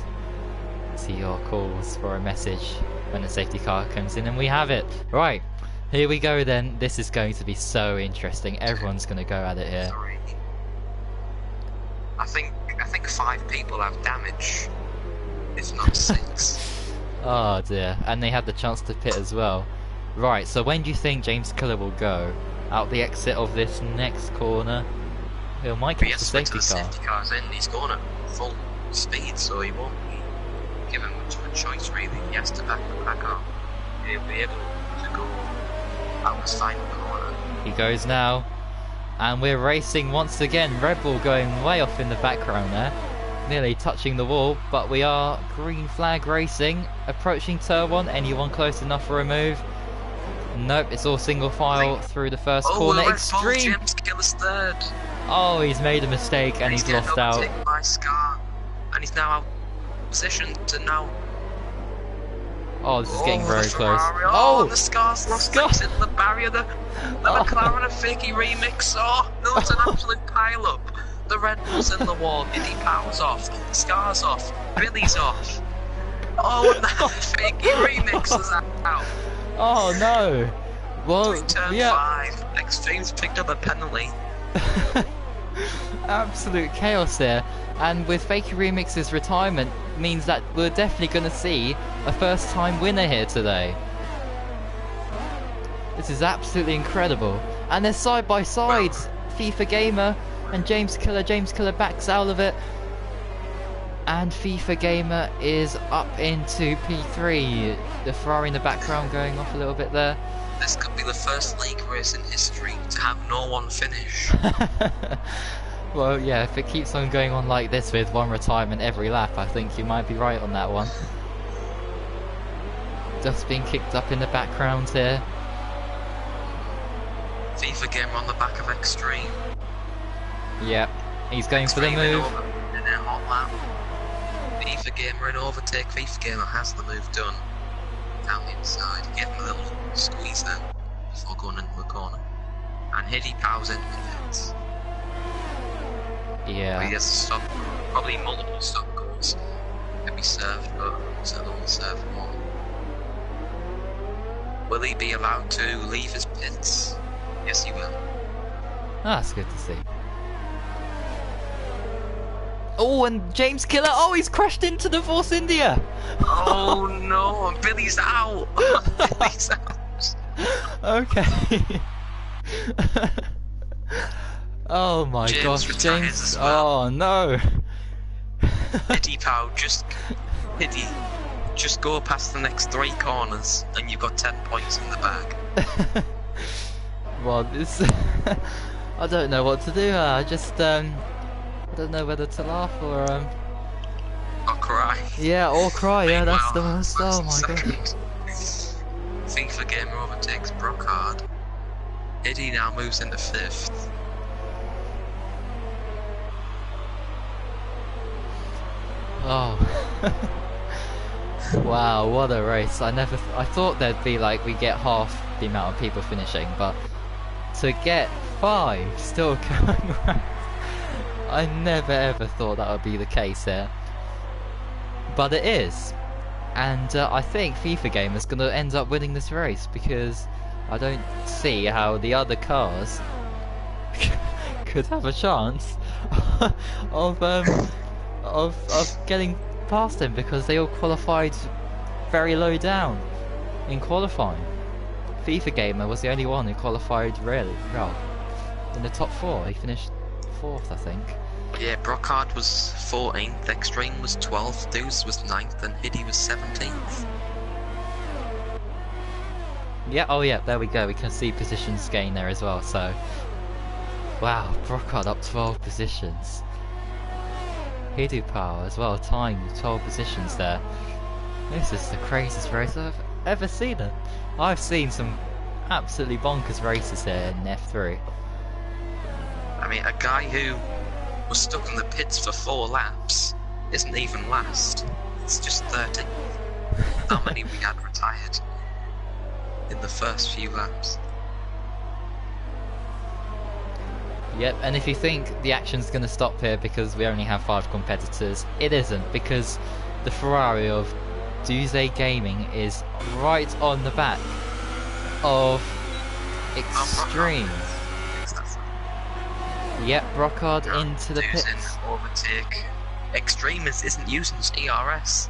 Speaker 1: see your calls for a message when the safety car comes in, and we have it. Right, here we go then. This is going to be so interesting. Everyone's going to go at it here.
Speaker 3: 3. I think 5 people have damage, if not 6.
Speaker 1: Oh dear, and they had the chance to pit as well. Right, so when do you think James Killer will go? Out the exit of this next corner? He might
Speaker 3: But he
Speaker 1: catch the
Speaker 3: has to wait till
Speaker 1: safety
Speaker 3: the
Speaker 1: car.
Speaker 3: safety car's in. He's going at full speed, so he won't be given much of a choice really. He has to back up. He'll be able to go out his final corner.
Speaker 1: He goes now, and we're racing once again. Red Bull going way off in the background there, nearly touching the wall, but we are green flag racing, approaching turn 1. Anyone close enough for a move? Nope, it's all single file through the first corner. Extreme!
Speaker 3: James Killer's third.
Speaker 1: Oh, he's made a mistake and he's
Speaker 3: getting
Speaker 1: lost out.
Speaker 3: overtaken by Scar, and he's now out of position to now.
Speaker 1: Oh, this is getting very
Speaker 3: the
Speaker 1: close.
Speaker 3: Ferrari.
Speaker 1: Oh,
Speaker 3: the Scar's lost
Speaker 1: Scar.
Speaker 3: it in the barrier. The McLaren and Fakey remix. Oh, no, it's an absolute pile up. The Red Bull's in the wall. Indy Power's off. Scar's off. Billy's off. Oh, and the Fakey remix is out.
Speaker 1: oh no. Well,
Speaker 3: Between turn
Speaker 1: yeah.
Speaker 3: 5, Extreme's picked up a penalty.
Speaker 1: Absolute chaos there, and with Fakey Remix's retirement means that we're definitely going to see a first time winner here today. This is absolutely incredible, and they're side by side. FIFA Gamer and James Killer. James Killer backs out of it, and FIFA Gamer is up into P3. The Ferrari in the background going off a little bit there.
Speaker 3: This could be the first league race in history to have no one finish.
Speaker 1: Well, yeah, if it keeps on going on like this with one retirement every lap, I think you might be right on that one. Just being kicked up in the background here.
Speaker 3: FIFA Gamer on the back of Extreme.
Speaker 1: Yep, he's going for the
Speaker 3: Extreme
Speaker 1: move.
Speaker 3: in a hot lap. FIFA Gamer in overtake. FIFA Gamer has the move done. Down the inside, getting a little squeeze there before going into the corner. And Hiddy powers into the fence.
Speaker 1: Yeah.
Speaker 3: He has to stop, probably multiple stop goals can be served, but he's only served one. Will he be allowed to leave his pits? Yes, he will.
Speaker 1: That's good to see. Oh, and James Killer, oh, he's crashed into the Force India!
Speaker 3: Oh no, and Billy's out! Billy's out!
Speaker 1: Okay. Oh my
Speaker 3: James
Speaker 1: gosh,
Speaker 3: retires
Speaker 1: James.
Speaker 3: as well.
Speaker 1: Oh no.
Speaker 3: Hiddy Pow, just go past the next 3 corners and you've got 10 points in the bag.
Speaker 1: Well, this. I don't know what to do. I just I don't know whether to laugh or
Speaker 3: Or cry.
Speaker 1: Yeah, or cry. Yeah, that's the
Speaker 3: Meanwhile,
Speaker 1: worst. Oh my god.
Speaker 3: second. FIFA Gamer overtakes Brockhard. Hiddy now moves into 5th.
Speaker 1: Oh. Wow, what a race. I thought there'd be like, we get half the amount of people finishing, but to get 5 still going around, I never ever thought that would be the case here. But it is. And I think FIFA Gamer's going to end up winning this race, because I don't see how the other cars could have a chance of getting past him, because they all qualified very low down in qualifying. FIFA Gamer was the only one who qualified really well in the top 4. He finished 4th, I think.
Speaker 3: Yeah, Brockhard was 14th, Extreme was 12th, Deuce was 9th, and Hiddy was 17th.
Speaker 1: Yeah, oh yeah, there we go. We can see positions gain there as well. So, wow, Brockhard up 12 positions. Hidu Power as well, tying 12 positions there. This is the craziest race I've ever seen it. I've seen some absolutely bonkers races here in F3.
Speaker 3: I mean, a guy who was stuck in the pits for 4 laps isn't even last. It's just 13th. How many we had retired in the first few laps?
Speaker 1: Yep, and if you think the action's going to stop here because we only have 5 competitors, it isn't, because the Ferrari of Duze Gaming is right on the back of Extreme. Yep, Brockhard into the pits.
Speaker 3: Overtake. Extreme isn't using his ERS.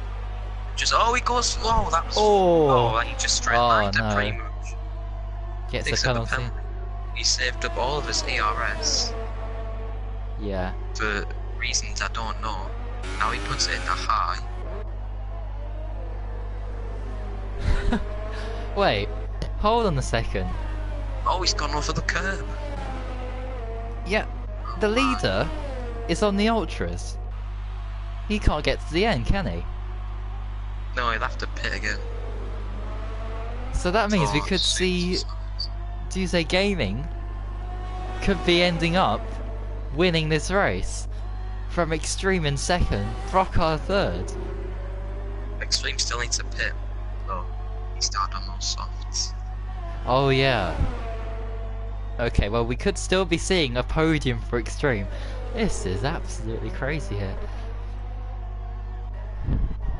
Speaker 3: Just he goes slow. That was he just straight lined it pretty much.
Speaker 1: Gets a penalty.
Speaker 3: He saved up all of his ERS.
Speaker 1: Yeah.
Speaker 3: For reasons I don't know. Now he puts it in the high.
Speaker 1: Wait, hold on a second.
Speaker 3: Oh, he's gone over the curb.
Speaker 1: Yeah, the leader is on the ultras. He can't get to the end, can he?
Speaker 3: No, he'll have to pit again.
Speaker 1: So that means we could see Duze Gaming could be ending up winning this race from Extreme in second, Brockhard third.
Speaker 3: Extreme still needs to pit. Oh, he started on those softs.
Speaker 1: Oh yeah. Okay, well we could still be seeing a podium for Extreme. This is absolutely crazy here.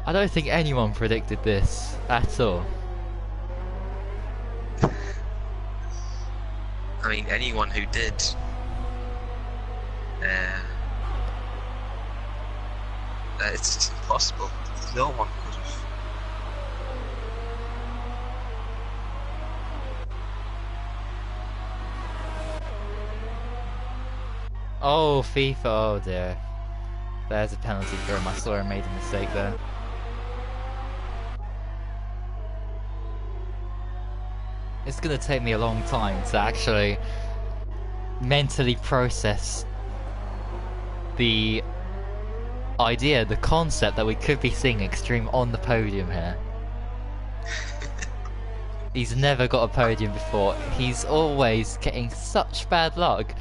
Speaker 1: I don't think anyone predicted this at all.
Speaker 3: I mean, anyone who did, it's just impossible. No one could have.
Speaker 1: Oh, FIFA, oh dear. There's a penalty for him. I saw I made a mistake there. It's gonna take me a long time to actually mentally process the idea, the concept that we could be seeing Extreme on the podium here. He's never got a podium before. He's always getting such bad luck.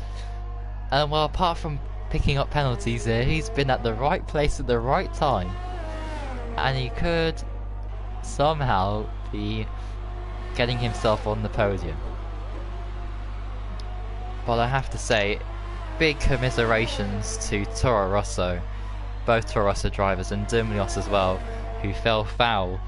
Speaker 1: And well, apart from picking up penalties here, he's been at the right place at the right time. And he could somehow be getting himself on the podium. But I have to say, big commiserations to Toro Rosso, both Toro Rosso drivers and Dumlios as well, who fell foul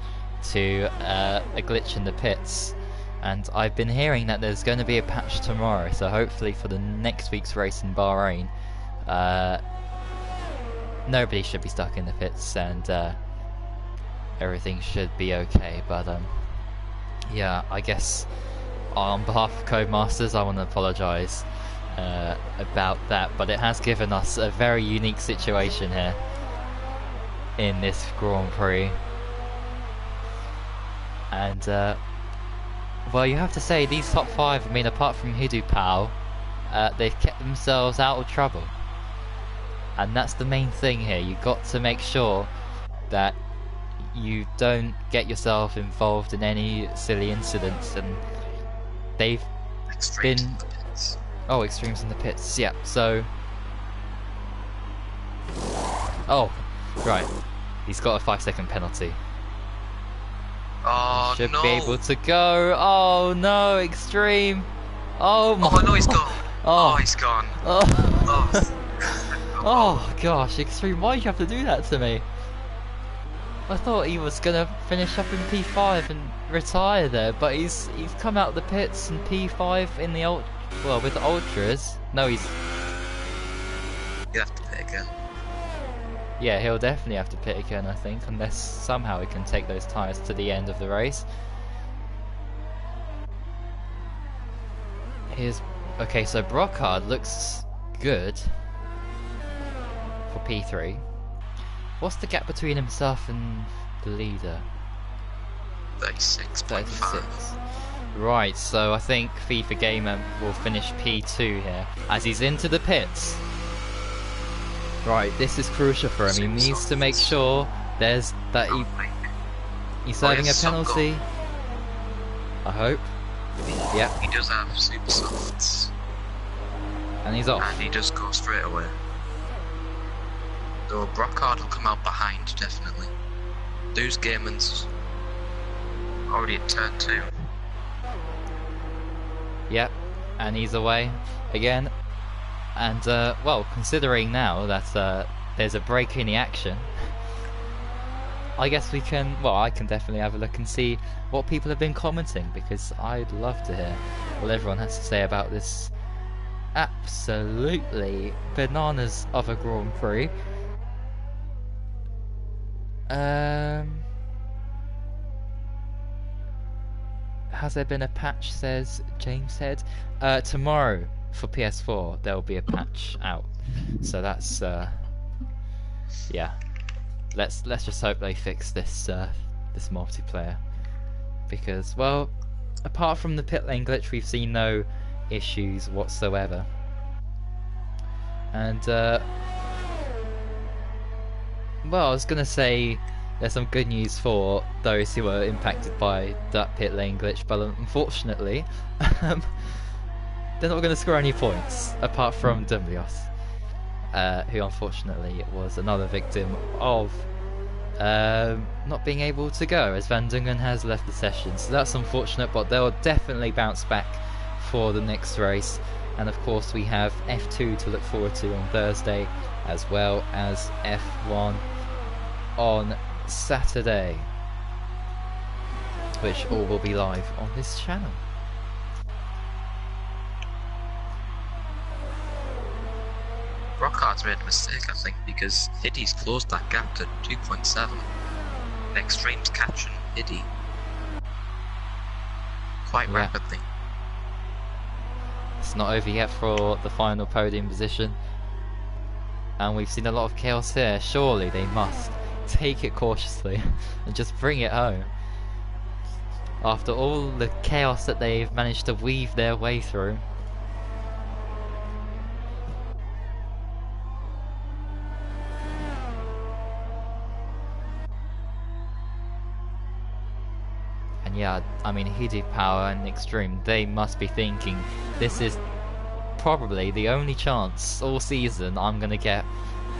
Speaker 1: to a glitch in the pits. And I've been hearing that there's going to be a patch tomorrow, so hopefully for the next week's race in Bahrain, nobody should be stuck in the pits and everything should be okay. But yeah, I guess on behalf of Codemasters, I want to apologise about that, but it has given us a very unique situation here in this Grand Prix. And well, you have to say these top 5, I mean, apart from Hidu Pal, they've kept themselves out of trouble. And that's the main thing here. You've got to make sure that you don't get yourself involved in any silly incidents, and they've
Speaker 3: Extremes
Speaker 1: been...
Speaker 3: in the pits.
Speaker 1: Oh, Extremes in the pits, yeah, so... Oh, right. He's got a 5-second penalty.
Speaker 3: Oh,
Speaker 1: Should
Speaker 3: no.
Speaker 1: be able to go. Oh no, Extreme. Oh my.
Speaker 3: Oh, no, he's gone.
Speaker 1: Oh.
Speaker 3: Oh, he's gone.
Speaker 1: Oh.
Speaker 3: Oh.
Speaker 1: Oh gosh, Extreme, why'd you have to do that to me? I thought he was gonna finish up in P5 and retire there, but he's come out the pits in P5 in the with the ultras. No, he's...
Speaker 3: You have to pit again.
Speaker 1: Yeah, he'll definitely have to pit again, I think, unless somehow he can take those tyres to the end of the race. Here's... Okay, so Brockhard looks good for P3. What's the gap between himself and the leader?
Speaker 3: 36.5.
Speaker 1: 36. Right, so I think FIFA Gamer will finish P2 here, as he's into the pits. Right, this is crucial for him. He needs to make sure he's serving a penalty. I hope. Yep.
Speaker 3: He does have super softs.
Speaker 1: And he's off.
Speaker 3: And he does go straight away. Though Brockhard will come out behind, definitely. Duze Gaiman's already at turn 2.
Speaker 1: Yep, and he's away again. And, well, considering now that there's a break in the action, I guess we can, well, I can definitely have a look and see what people have been commenting, because I'd love to hear what everyone has to say about this absolutely bananas of a Grand Prix. Has there been a patch, says James Head? Tomorrow for PS4 there will be a patch out, so that's yeah. Let's just hope they fix this this multiplayer, because, well, apart from the pit lane glitch, we've seen no issues whatsoever. And well, I was gonna say there's some good news for those who were impacted by that pit lane glitch, but unfortunately, they're not gonna score any points apart from Dumblios, who unfortunately was another victim of not being able to go, as Van Dungen has left the session. So that's unfortunate, but they'll definitely bounce back for the next race. And of course we have F2 to look forward to on Thursday, as well as F1 on Saturday, which all will be live on this channel.
Speaker 3: Brockhardt's made a mistake, I think, because Hiddy's closed that gap to 2.7. Extreme's catching Hiddy quite rapidly.
Speaker 1: It's not over yet for the final podium position, and we've seen a lot of chaos here. Surely they must take it cautiously and just bring it home. After all the chaos that they've managed to weave their way through. And yeah, I mean, Hiddy Power and Extreme, they must be thinking this is probably the only chance all season I'm gonna get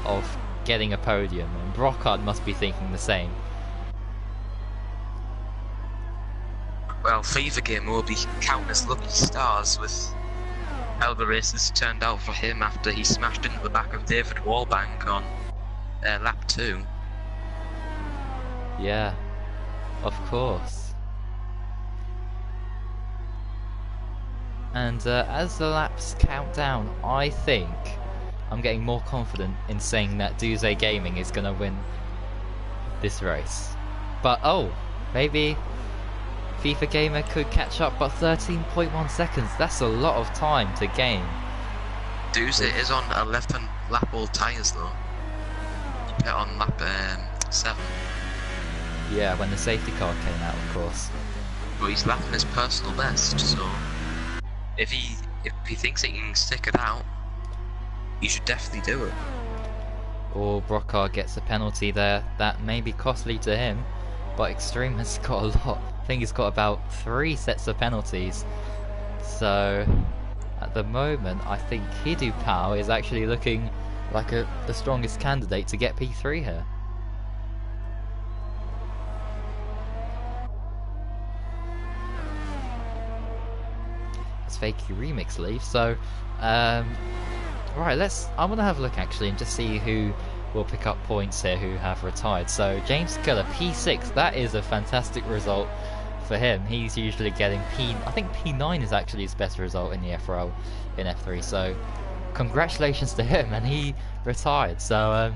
Speaker 1: of getting a podium, and Brockhard must be thinking the same.
Speaker 3: Well, FIFA Game will be countless lucky stars with how the races turned out for him after he smashed into the back of David Wallbank on lap 2.
Speaker 1: Yeah, of course. And as the laps count down, I think I'm getting more confident in saying that Duze Gaming is going to win this race. But oh, maybe FIFA Gamer could catch up, but 13.1 seconds, that's a lot of time to gain.
Speaker 3: Duze is on 11 lap all tyres though. He put on lap 7.
Speaker 1: Yeah, when the safety car came out, of course.
Speaker 3: But he's lapping his personal best, so if he thinks he can stick it out, he should definitely do it.
Speaker 1: Or Brockhard gets a penalty there that may be costly to him, but Extreme has got a lot. I think he's got about 3 sets of penalties. So at the moment, I think Hiddy Power is actually looking like the strongest candidate to get P3 here. As Fakey Remix leaves, so right, I'm gonna have a look actually and just see who will pick up points here who have retired. So James Keller, P6, that is a fantastic result for him. He's usually getting I think P9 is actually his best result in the FRL in F3, so congratulations to him, and he retired. So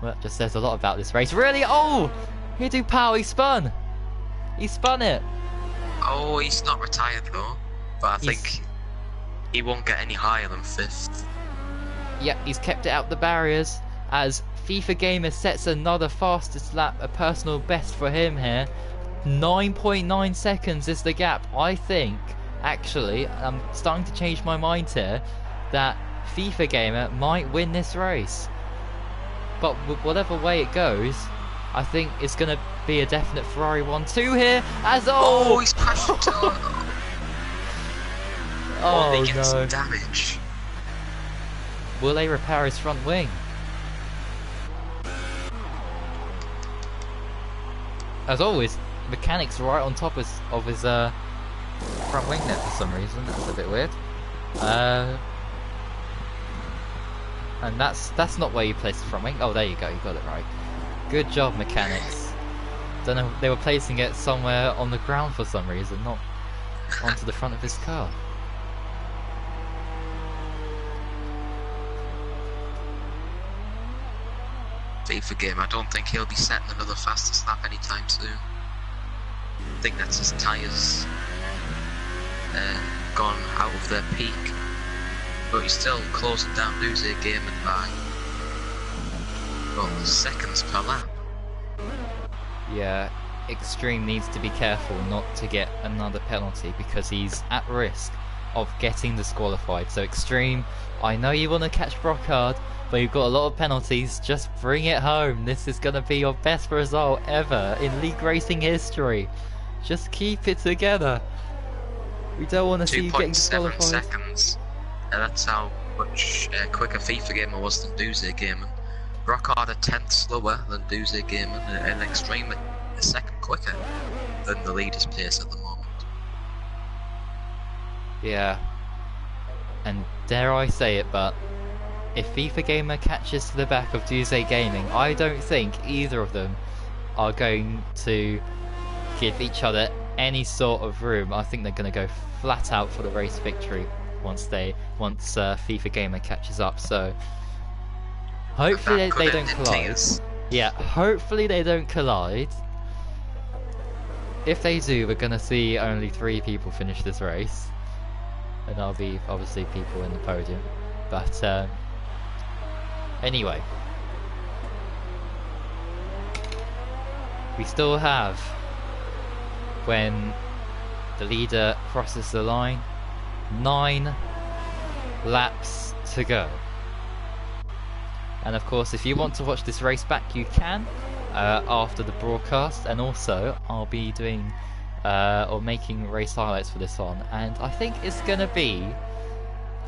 Speaker 1: well, that just says a lot about this race. Really? Oh! Hiddy Power, he spun it!
Speaker 3: Oh, he's not retired though, but I think he won't get any higher than 5th.
Speaker 1: Yep, he's kept it out the barriers, as FIFA Gamer sets another fastest lap, a personal best for him here. 9.9 seconds is the gap. I think, actually, I'm starting to change my mind here, that FIFA Gamer might win this race. But whatever way it goes, I think it's going to be a definite Ferrari 1-2 here, as
Speaker 3: Oh, he's crashed into
Speaker 1: oh
Speaker 3: they get
Speaker 1: no.
Speaker 3: some damage.
Speaker 1: Will they repair his front wing? As always, mechanics right on top of his front wing there for some reason. That's a bit weird. And that's not where you place the front wing. Oh, there you go. You got it right. Good job, mechanics. Don't know, they were placing it somewhere on the ground for some reason, not onto the front of his car.
Speaker 3: FIFA game, I don't think he'll be setting another fastest lap anytime soon. I think that's his tyres gone out of their peak. But he's still closing down Duze Gaming by, well, seconds per lap.
Speaker 1: Yeah, Extreme needs to be careful not to get another penalty because he's at risk of getting disqualified. So Extreme, I know you want to catch Brockhard, but you've got a lot of penalties. Just bring it home. This is going to be your best result ever in league racing history. Just keep it together. We don't want to see you getting
Speaker 3: 2.7
Speaker 1: disqualified.
Speaker 3: seconds. That's how much quicker FIFA Gamer was than Duze Gaming. Brockhard a tenth slower than Duze Gaming, and Extreme a second quicker than the leader's pace at the moment.
Speaker 1: Yeah. And dare I say it, but if FIFA Gamer catches to the back of Duze Gaming, I don't think either of them are going to give each other any sort of room. I think they're going to go flat out for the race victory once FIFA Gamer catches up. So hopefully they don't collide. Yeah, hopefully they don't collide. If they do, we're going to see only 3 people finish this race, and that'll be obviously people in the podium. But anyway, we still have, when the leader crosses the line, 9 laps to go. And of course, if you want to watch this race back, you can after the broadcast, and also I'll be doing or making race highlights for this one, and I think it's gonna be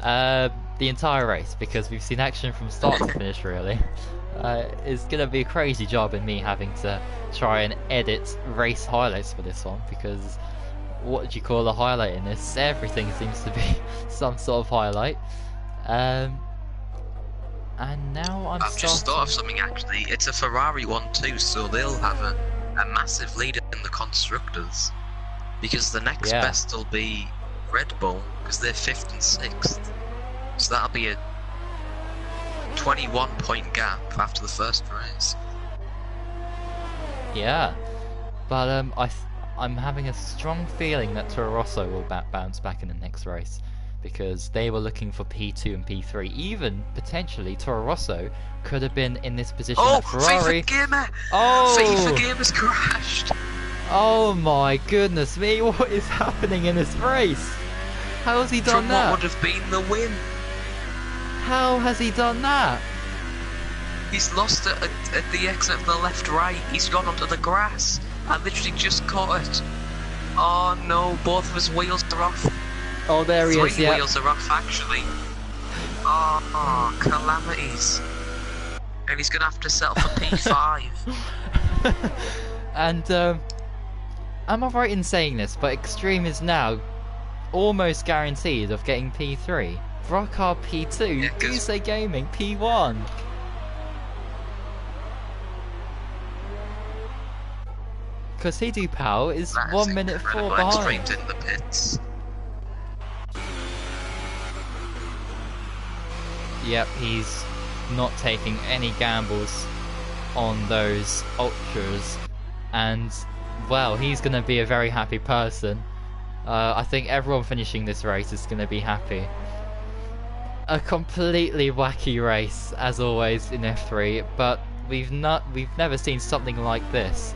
Speaker 1: the entire race, because we've seen action from start to finish really. It's gonna be a crazy job in me having to try and edit race highlights for this one, because what do you call a highlight in this? Everything seems to be some sort of highlight. And now
Speaker 3: I've just thought of something actually. It's a Ferrari one too, so they'll have a massive lead in the constructors, because the next best will be Red Bull, because they're 5th and 6th. So that'll be a 21-point gap after the first race.
Speaker 1: Yeah, but I'm having a strong feeling that Toro Rosso will bounce back in the next race, because they were looking for P2 and P3. Even potentially Toro Rosso could have been in this position that Ferrari.
Speaker 3: FIFA Gamer!
Speaker 1: Oh,
Speaker 3: FIFA Gamer's crashed!
Speaker 1: Oh my goodness me, what is happening in this race? How has he done
Speaker 3: From
Speaker 1: that?
Speaker 3: what would have been the win.
Speaker 1: How has he done that?
Speaker 3: He's lost it at the exit of the left-right. He's gone onto the grass. I literally just caught it. Oh no, both of his wheels are off.
Speaker 1: Oh, there he is,
Speaker 3: 3
Speaker 1: yeah.
Speaker 3: wheels are off, actually. Oh, calamities. And he's going to have to settle for P5.
Speaker 1: And, am I right in saying this, but Extreme is now almost guaranteed of getting P3. Brockhard P2,
Speaker 3: Yeah, 'cause-
Speaker 1: Duze Gaming P1. Because Hidu Pal is
Speaker 3: That is
Speaker 1: 1 minute 4
Speaker 3: incredible.
Speaker 1: behind.
Speaker 3: Extreme's in the pits.
Speaker 1: Yep, he's not taking any gambles on those ultras, and well, he's gonna be a very happy person. I think everyone finishing this race is gonna be happy. A completely wacky race, as always in F3, but we've never seen something like this.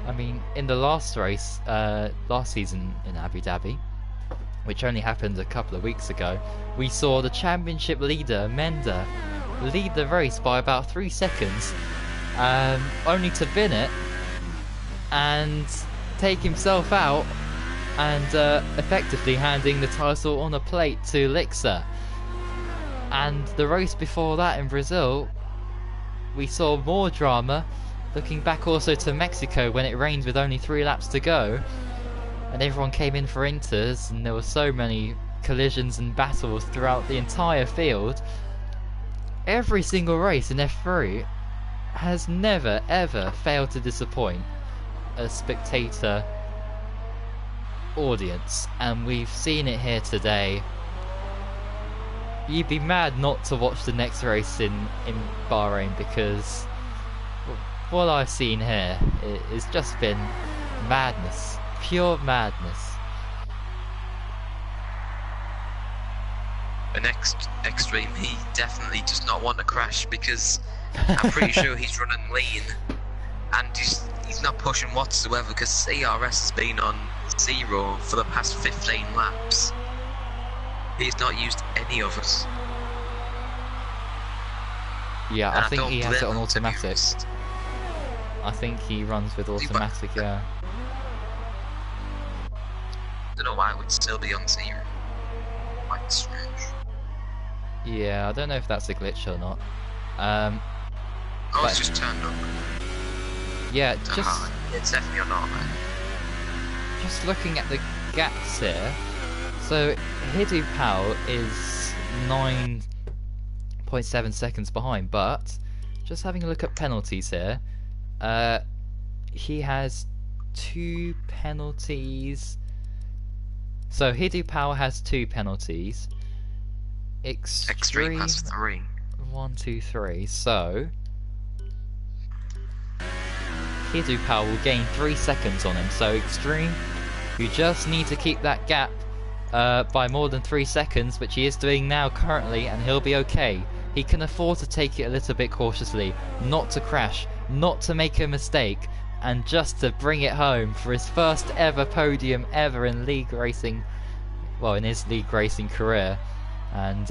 Speaker 1: I mean, in the last race, last season in Abu Dhabi, which only happened a couple of weeks ago, we saw the championship leader, Menda, lead the race by about 3 seconds, only to bin it and take himself out, and effectively handing the title on a plate to Lixa. And the race before that in Brazil, we saw more drama, looking back also to Mexico when it rained with only 3 laps to go, and everyone came in for inters, and there were so many collisions and battles throughout the entire field. Every single race in F3 has never ever failed to disappoint. a spectator audience, and we've seen it here today. You'd be mad not to watch the next race in Bahrain, because what I've seen here it's just been madness, pure madness.
Speaker 3: The next Extreme, he definitely does not want to crash, because I'm pretty sure he's running lean and he's not pushing whatsoever, because CRS has been on 0 for the past 15 laps. He's not used any of us.
Speaker 1: Yeah,
Speaker 3: And
Speaker 1: I think
Speaker 3: don't
Speaker 1: he has it
Speaker 3: blame
Speaker 1: on
Speaker 3: him, to be
Speaker 1: automatic.
Speaker 3: honest.
Speaker 1: I think he runs with automatic, yeah.
Speaker 3: Don't know why it would still be on 0. Quite strange.
Speaker 1: Yeah, I don't know if that's a glitch or not.
Speaker 3: Oh,
Speaker 1: But-
Speaker 3: it's just turned up.
Speaker 1: Yeah,
Speaker 3: Aha, it's definitely on automatic.
Speaker 1: just looking at the gaps here. So Hidu Pal is 9.7 seconds behind, but just having a look at penalties here, he has 2 penalties. So Hidu Pal has 2 penalties.
Speaker 3: Extreme has 3.
Speaker 1: 1, 2, 3. So Hidu Pal will gain 3 seconds on him. So Extreme, you just need to keep that gap by more than 3 seconds, which he is doing now currently, and he'll be okay. He can afford to take it a little bit cautiously, not to crash, not to make a mistake, and just to bring it home for his first ever podium ever in league racing, well, in his league racing career. And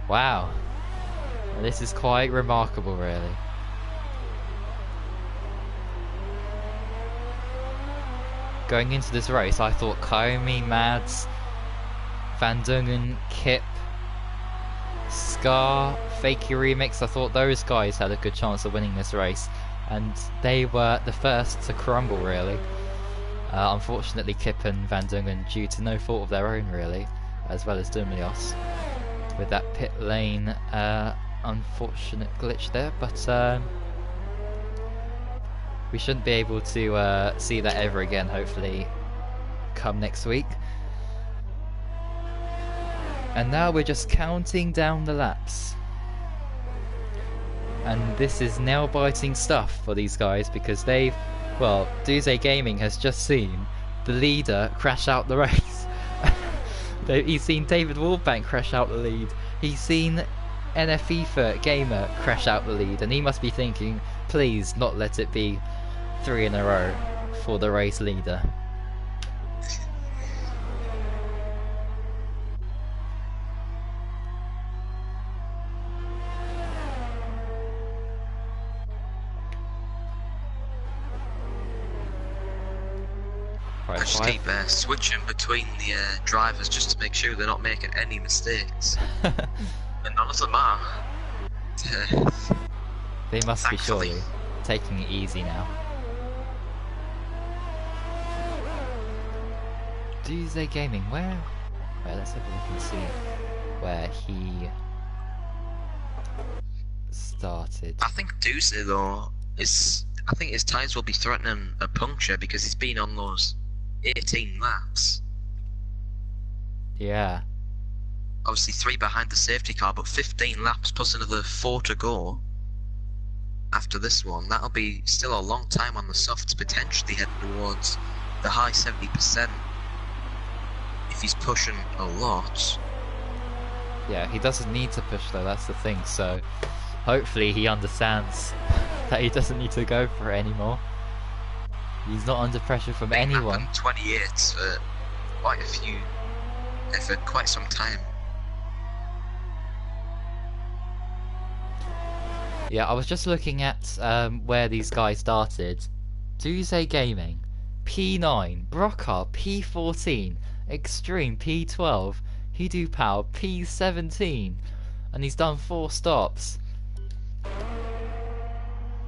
Speaker 1: wow, this is quite remarkable, really. Going into this race, I thought Komi, Mads, Van Dungen, Kip, Scar, Fakey Remix, I thought those guys had a good chance of winning this race, and they were the first to crumble, really. Unfortunately, Kip and Van Dungen, due to no fault of their own, really, as well as Dumlios, with that pit lane unfortunate glitch there, but we shouldn't be able to see that ever again, hopefully, come next week. And now we're just counting down the laps. And this is nail-biting stuff for these guys, because they've, well, Duze Gaming has just seen the leader crash out the race. He's seen David Wolfbank crash out the lead. He's seen NFFIFA Gamer crash out the lead, and he must be thinking, please not let it be 3 in a row for the race leader. Right,
Speaker 3: I just keep switching between the drivers just to make sure they're not making any mistakes. And none of them are.
Speaker 1: They must be
Speaker 3: Thankfully.
Speaker 1: surely taking it easy now. Duze Gaming, where? Wait, let's have a look and see where he started.
Speaker 3: I think Duce though I think his tyres will be threatening a puncture, because he's been on those 18 laps.
Speaker 1: Yeah.
Speaker 3: Obviously 3 behind the safety car, but 15 laps plus another 4 to go after this one. That'll be still a long time on the softs, potentially heading towards the high 70% if he's pushing a lot.
Speaker 1: Yeah, he doesn't need to push though, that's the thing, so hopefully he understands that he doesn't need to go for it anymore. He's not under pressure from anyone.
Speaker 3: Been 28 for quite a few, for quite some time.
Speaker 1: Yeah, I was just looking at where these guys started. Duze Gaming, P9, Brockhart, P14, Extreme, P12, Hidu Pal, P17, and he's done 4 stops.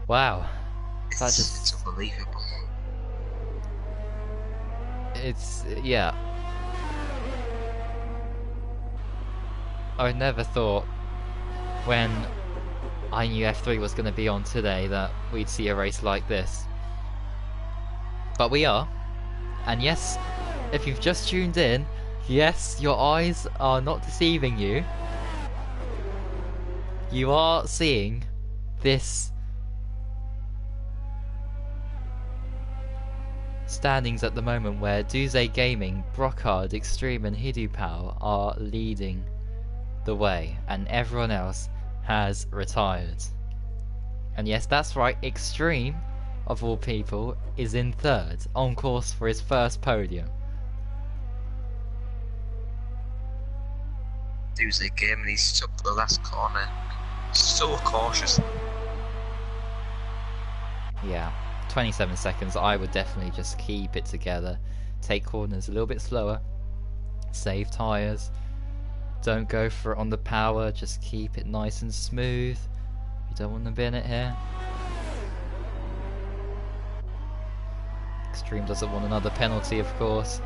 Speaker 1: Wow. That just...
Speaker 3: It's unbelievable.
Speaker 1: It's... yeah. I never thought when I knew F3 was going to be on today that we'd see a race like this. But we are. And yes, if you've just tuned in, yes, your eyes are not deceiving you. You are seeing this standings at the moment where Duze Gaming, Brockhard, Extreme and Hidupao are leading the way, and everyone else has retired. And yes, that's right, Extreme, of all people, is in third, on course for his first podium.
Speaker 3: Duze Gaming, he's took the last corner. So cautious.
Speaker 1: Yeah, 27 seconds. I would definitely just keep it together. Take corners a little bit slower. Save tyres. Don't go for it on the power. Just keep it nice and smooth. You don't want to bin it here. Extreme doesn't want another penalty, of course.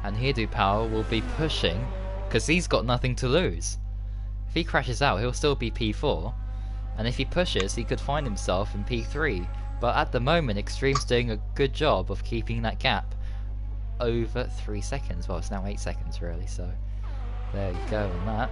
Speaker 1: And Hidupao will be pushing because he's got nothing to lose. If he crashes out, he'll still be P4. And if he pushes, he could find himself in P3. But at the moment, Extreme's doing a good job of keeping that gap over 3 seconds. Well, it's now 8 seconds, really, so there you go on that.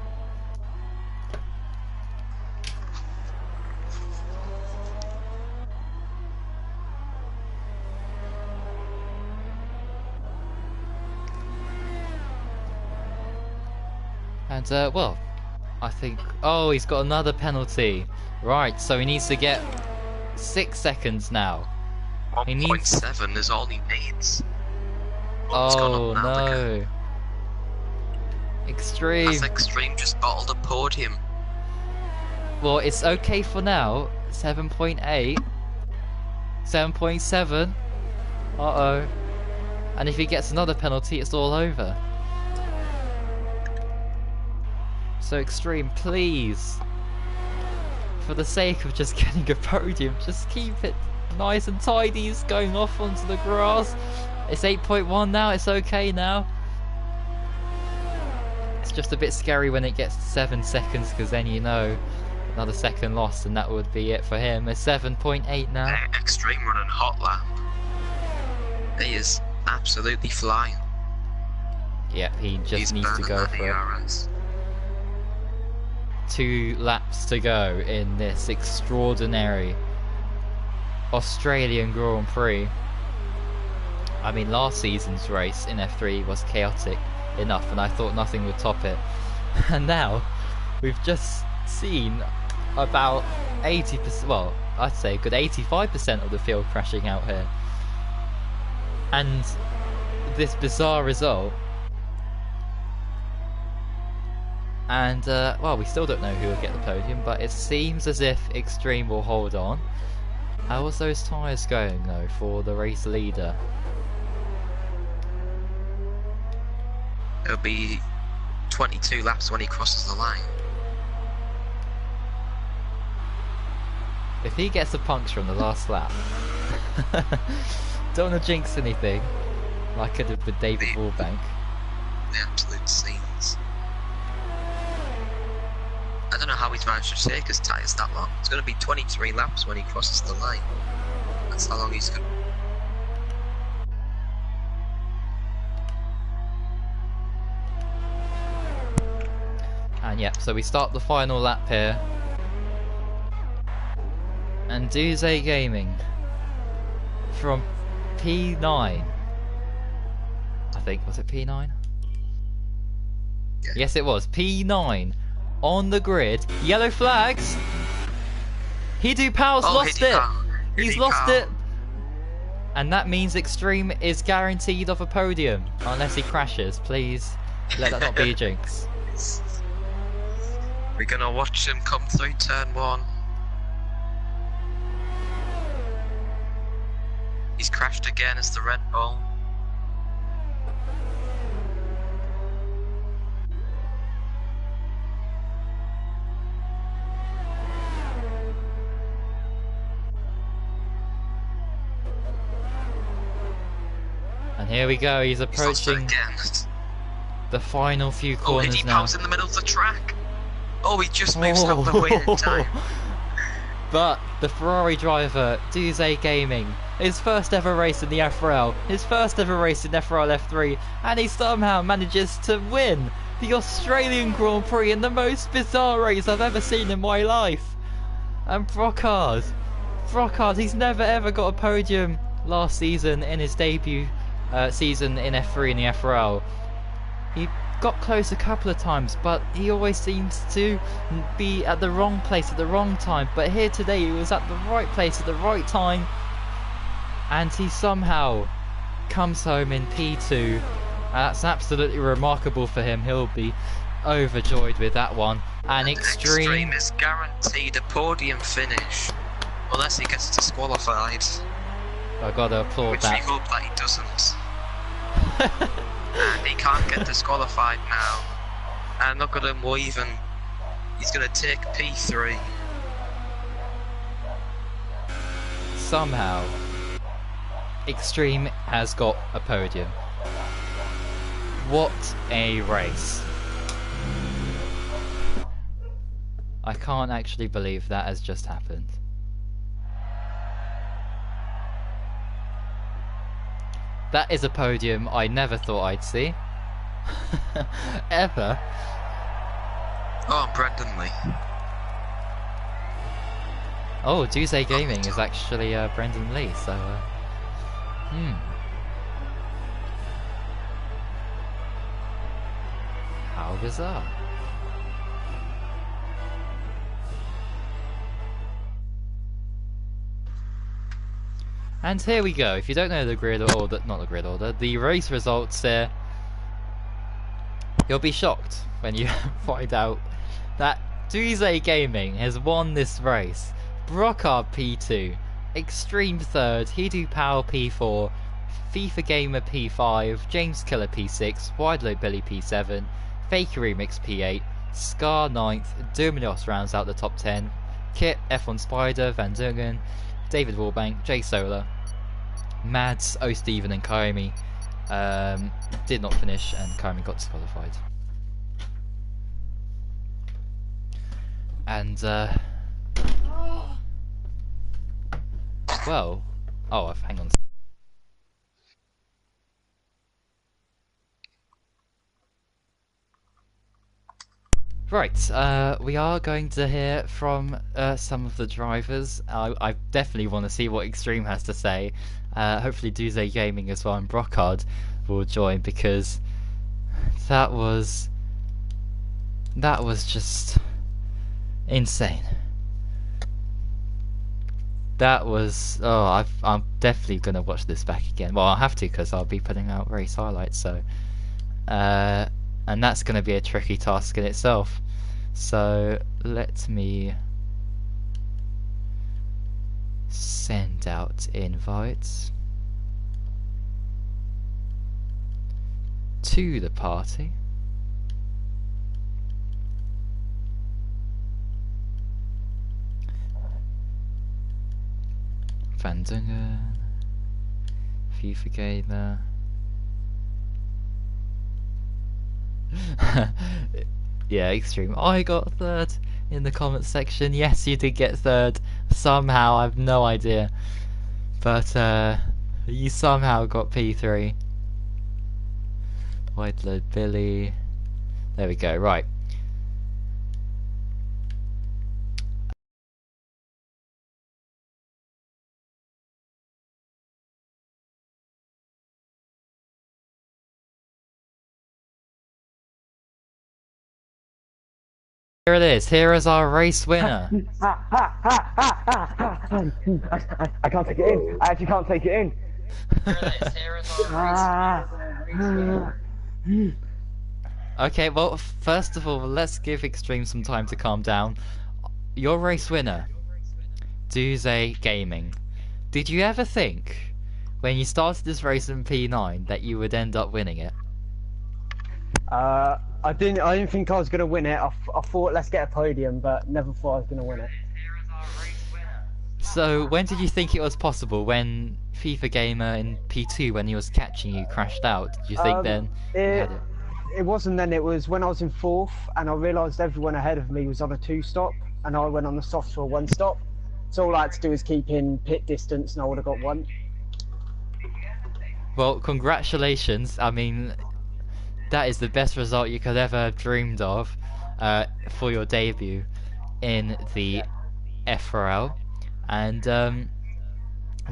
Speaker 1: And, well, I think... Oh, he's got another penalty. Right, so he needs to get 6 seconds now. He needs...
Speaker 3: 1.7 is all he needs.
Speaker 1: Oh, no. Extreme.
Speaker 3: That's Extreme just bottled a podium.
Speaker 1: Well, it's okay for now. 7.8. 7.7. Uh-oh. And if he gets another penalty, it's all over. So Extreme, please, for the sake of just getting a podium, just keep it nice and tidy. He's going off onto the grass. It's 8.1 now, it's okay now. It's just a bit scary when it gets to 7 seconds, because then you know another second lost and that would be it for him. It's 7.8 now.
Speaker 3: Extreme running hot lap. He is absolutely flying.
Speaker 1: Yep, he just needs to go for it. 2 laps to go in this extraordinary Australian Grand Prix. I mean, last season's race in F3 was chaotic enough and I thought nothing would top it. And now, we've just seen about 80%, well, I'd say a good 85% of the field crashing out here. And this bizarre result. And, well, we still don't know who will get the podium, but it seems as if Extreme will hold on. How was those tyres going, though, for the race leader?
Speaker 3: It'll be 22 laps when he crosses the line.
Speaker 1: If he gets a puncture on the last lap, don't want to jinx anything, like I did with David Wallbank.
Speaker 3: The absolute scenes. I don't know how he's managed to take his tyres that long. It's going to be 23 laps when he crosses the line. That's how long he's going.
Speaker 1: And yeah, so we start the final lap here. And Duze Gaming from P9. I think, was it P9?
Speaker 3: Yeah.
Speaker 1: Yes, it was. P9 on the grid. Yellow flags. Hidupao's lost it. He's lost it. And that means Extreme is guaranteed of a podium. Unless he crashes. Please let that not be a jinx.
Speaker 3: We're going to watch him come through turn 1. He's crashed again as the Red Bull.
Speaker 1: And here we go, he's approaching the final few corners now.
Speaker 3: Hidupau's in the middle of the track. Oh, he just moves out the way in time.
Speaker 1: But the Ferrari driver, Duze Gaming, his first ever race in the FRL, his first ever race in FRL F3, and he somehow manages to win the Australian Grand Prix in the most bizarre race I've ever seen in my life. And Brocard, he's never ever got a podium last season in his debut season in F3 in the FRL. He got close a couple of times, but he always seems to be at the wrong place at the wrong time. But here today he was at the right place at the right time, and he somehow comes home in P2. That's absolutely remarkable for him. He'll be overjoyed with that one. And Extreme
Speaker 3: is guaranteed a podium finish unless he gets disqualified.
Speaker 1: I gotta applaud
Speaker 3: which
Speaker 1: that.
Speaker 3: we hope that he doesn't. And he can't get disqualified now. And look at him waving. He's gonna take P3.
Speaker 1: Somehow, Extreme has got a podium. What a race. I can't actually believe that has just happened. That is a podium I never thought I'd see. Ever.
Speaker 3: Oh, Brendan Lee.
Speaker 1: Oh, Duze Gaming is actually Brendan Lee, so how bizarre. And here we go. If you don't know the grid order, not the grid order, the race results here, you'll be shocked when you find out that Duze Gaming has won this race. Brocard P2, Extreme 3rd, Hidu Powell P4, FIFA Gamer P5, James Killer P6, Wideload Billy P7, Faker Remix P8, Scar 9th, Dominos rounds out the top 10, Kit, F1 Spider, Van Dungen, David Warbank, Jay Solar, Mads, O Steven and Kaimi did not finish, and Kaimi got disqualified. And well, oh, hang on. Right, we are going to hear from some of the drivers. I definitely want to see what Extreme has to say. Hopefully Duze Gaming as well and Brocard will join, because that was just insane. That was, oh, I'm definitely going to watch this back again. Well, I'll have to, because I'll be putting out race highlights, so and that's going to be a tricky task in itself. So let me send out invites to the party. Van Dungen, FIFA Gamer. Yeah, Extreme. I got 3rd in the comments section. Yes, you did get 3rd. Somehow, I've no idea. But you somehow got P3. White Load Billy. There we go, right. Here it is. Here is our race winner.
Speaker 4: I can't take it in. I actually can't take it in.
Speaker 1: Here it is. Here is our race winner. Okay, well, first of all, let's give Extreme some time to calm down. Your race winner, Duze Gaming. Did you ever think, when you started this race in P9, that you would end up winning it?
Speaker 4: I didn't think I was going to win it. I thought, let's get a podium, but never thought I was going to win it.
Speaker 1: So, when did you think it was possible? When FIFA Gamer in P2, when he was catching you, crashed out? Did you think then you had it?
Speaker 4: It wasn't then, it was when I was in 4th, and I realised everyone ahead of me was on a 2-stop, and I went on the soft for a 1-stop. So all I had to do was keep in pit distance, and I would have got 1.
Speaker 1: Well, congratulations. I mean, that is the best result you could ever have dreamed of for your debut in the FRL. And,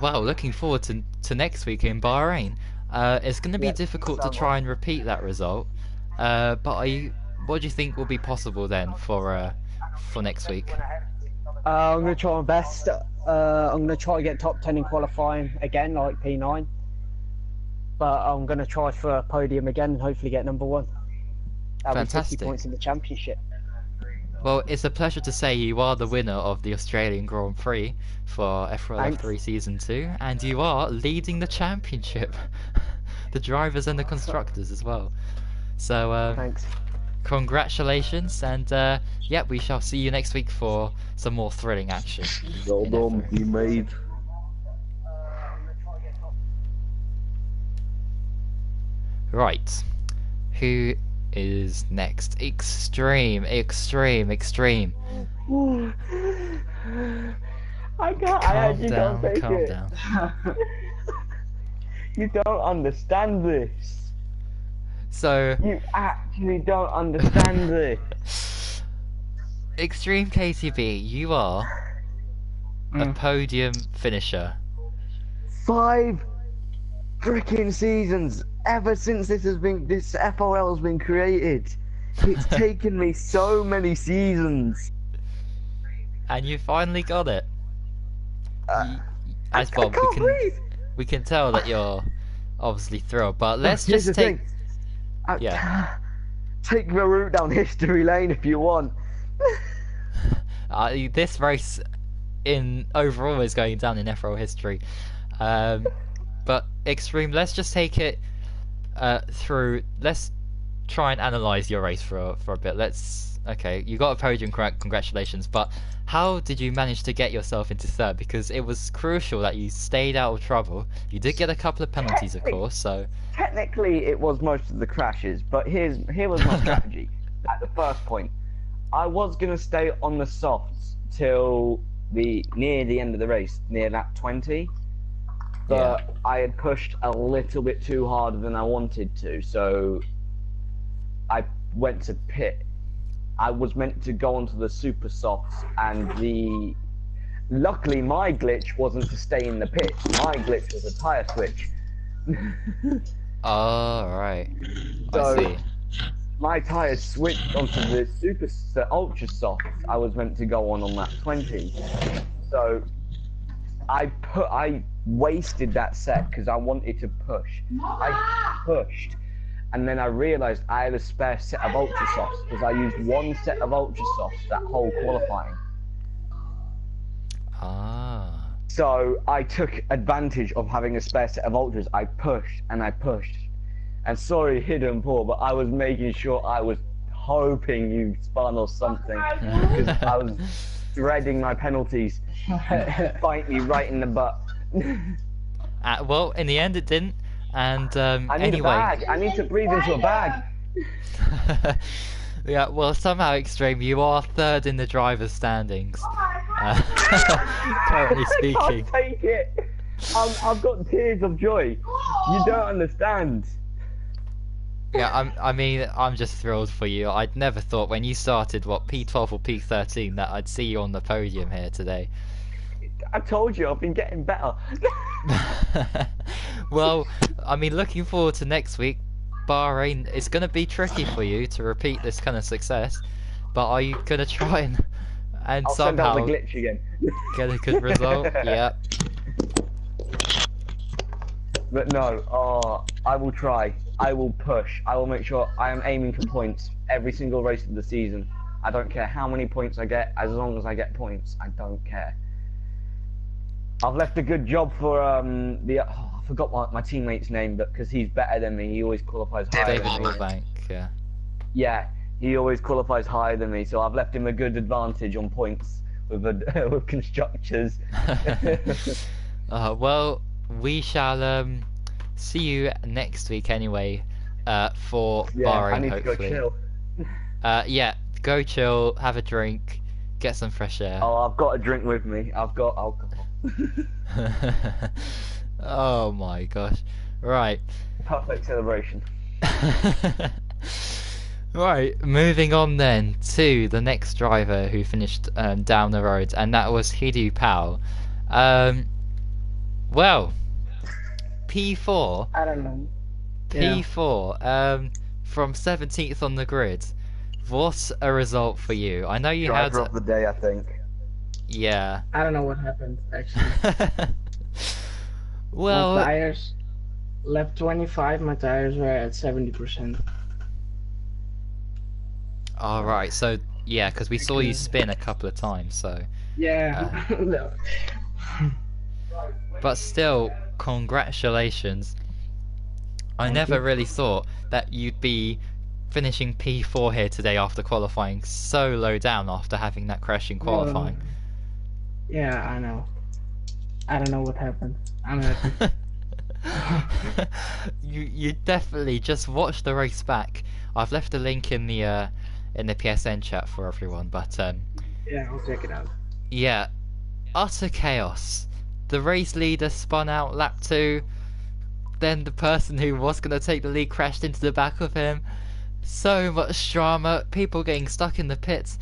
Speaker 1: wow, looking forward to next week in Bahrain. It's going to be
Speaker 4: Yeah,
Speaker 1: difficult to
Speaker 4: so
Speaker 1: try and repeat that result. But what do you think will be possible then for next week?
Speaker 4: I'm gonna try my best. I'm gonna try to get top 10 in qualifying again, like P9. But I'm gonna try for a podium again and hopefully get number 1. That'll be 50
Speaker 1: Fantastic.
Speaker 4: points in the championship.
Speaker 1: Well, it's a pleasure to say you are the winner of the Australian Grand Prix for FRL
Speaker 4: Thanks.
Speaker 1: F3 Season 2, and you are leading the championship. The drivers and the constructors as well. So,
Speaker 4: Thanks.
Speaker 1: congratulations, and yeah, we shall see you next week for some more thrilling action.
Speaker 5: Well
Speaker 1: in
Speaker 5: done,
Speaker 1: F3.
Speaker 5: you made.
Speaker 1: Right, who is next? Extreme.
Speaker 4: I can't.
Speaker 1: Calm down.
Speaker 4: You don't understand this.
Speaker 1: So,
Speaker 4: You actually don't understand this.
Speaker 1: Extreme KTB, you are a podium finisher.
Speaker 5: 5 freaking seasons ever since this FRL has been created. It's taken me so many seasons.
Speaker 1: And you finally got it. As
Speaker 5: I
Speaker 1: well,
Speaker 5: can't breathe.
Speaker 1: we can tell that you're obviously thrilled, but let's
Speaker 5: Here's
Speaker 1: just
Speaker 5: the
Speaker 1: take...
Speaker 5: thing.
Speaker 1: Yeah.
Speaker 5: Take the route down history lane if you want.
Speaker 1: This race in overall is going down in FRL history. But Extreme, let's just take it through. Let's try and analyze your race for a bit. Okay, you got a podium, congratulations. But how did you manage to get yourself into third? Because it was crucial that you stayed out of trouble. You did get a couple of penalties, of course. So
Speaker 5: Technically, it was most of the crashes, but here was my strategy. At the first point, I was gonna stay on the softs till near the end of the race, near that 20. But I had pushed a little bit too harder than I wanted to, so I went to pit. I was meant to go onto the super softs, and luckily my glitch wasn't to stay in the pit. My glitch was a tire switch.
Speaker 1: oh, right. I
Speaker 5: So-
Speaker 1: see.
Speaker 5: My tires switched onto the ultra soft. I was meant to go on that 20. So I wasted that set because I wanted to push. I pushed, and then I realized I had a spare set of ultra softs because I used one set of ultra softs that whole qualifying.
Speaker 1: Ah.
Speaker 5: So I took advantage of having a spare set of ultras. I pushed and I pushed. And sorry, Hidden Paul, but I was making sure I was hoping you spun or something. Because I was dreading my penalties. Bite me right in the butt.
Speaker 1: Well, in the end, it didn't. And
Speaker 5: I need
Speaker 1: anyway.
Speaker 5: a bag. I need to breathe into a bag.
Speaker 1: Yeah, well, somehow, Extreme, you are third in the driver's standings. Currently
Speaker 5: I
Speaker 1: speaking.
Speaker 5: can't take it. I've got tears of joy. You don't understand.
Speaker 1: Yeah, I mean, I'm just thrilled for you. I'd never thought when you started, P12 or P13, that I'd see you on the podium here today.
Speaker 5: I told you, I've been getting better.
Speaker 1: Well, I mean, looking forward to next week. Bahrain, it's going to be tricky for you to repeat this kind of success, but are you going to try and
Speaker 5: I'll send out
Speaker 1: somehow
Speaker 5: the glitch again.
Speaker 1: get a good result? Yeah.
Speaker 5: But no, I will try. I will push. I will make sure I am aiming for points every single race of the season. I don't care how many points I get, as long as I get points. I don't care. I've left a good job for I forgot my teammate's name, but because he's better than me, he always qualifies higher
Speaker 1: David
Speaker 5: than me.
Speaker 1: Milbank, yeah.
Speaker 5: Yeah, he always qualifies higher than me, so I've left him a good advantage on points with with constructors.
Speaker 1: Well, we shall see you next week anyway for
Speaker 5: Yeah,
Speaker 1: Bahrain,
Speaker 5: I need
Speaker 1: hopefully.
Speaker 5: to go chill.
Speaker 1: Yeah, go chill, have a drink, get some fresh air.
Speaker 5: Oh, I've got a drink with me. I've got alcohol.
Speaker 1: Oh my gosh. Right.
Speaker 5: Perfect celebration.
Speaker 1: Right, moving on then to the next driver who finished down the road, and that was Hidu Powell. Well, P4,
Speaker 6: I don't know. Yeah.
Speaker 1: P4, from 17th on the grid. What a result for you! I know you
Speaker 5: Driver
Speaker 1: had,
Speaker 5: of the day, I think.
Speaker 1: yeah.
Speaker 6: I don't know what happened actually. My
Speaker 1: Well,
Speaker 6: tires, lap 25, my tires were at 70%.
Speaker 1: all right. So yeah, because we saw you spin a couple of times. So,
Speaker 6: Yeah. No.
Speaker 1: but still, congratulations. I
Speaker 6: Thank
Speaker 1: never
Speaker 6: you.
Speaker 1: really thought that you'd be finishing P4 here today after qualifying so low down after having that crash in qualifying.
Speaker 6: Yeah, I know. I don't know what happened. I'm happy.
Speaker 1: You definitely just watch the race back. I've left a link in the PSN chat for everyone, but
Speaker 6: Yeah, I'll check it out.
Speaker 1: yeah, utter chaos. The race leader spun out lap 2, then the person who was going to take the lead crashed into the back of him. So much drama, people getting stuck in the pits.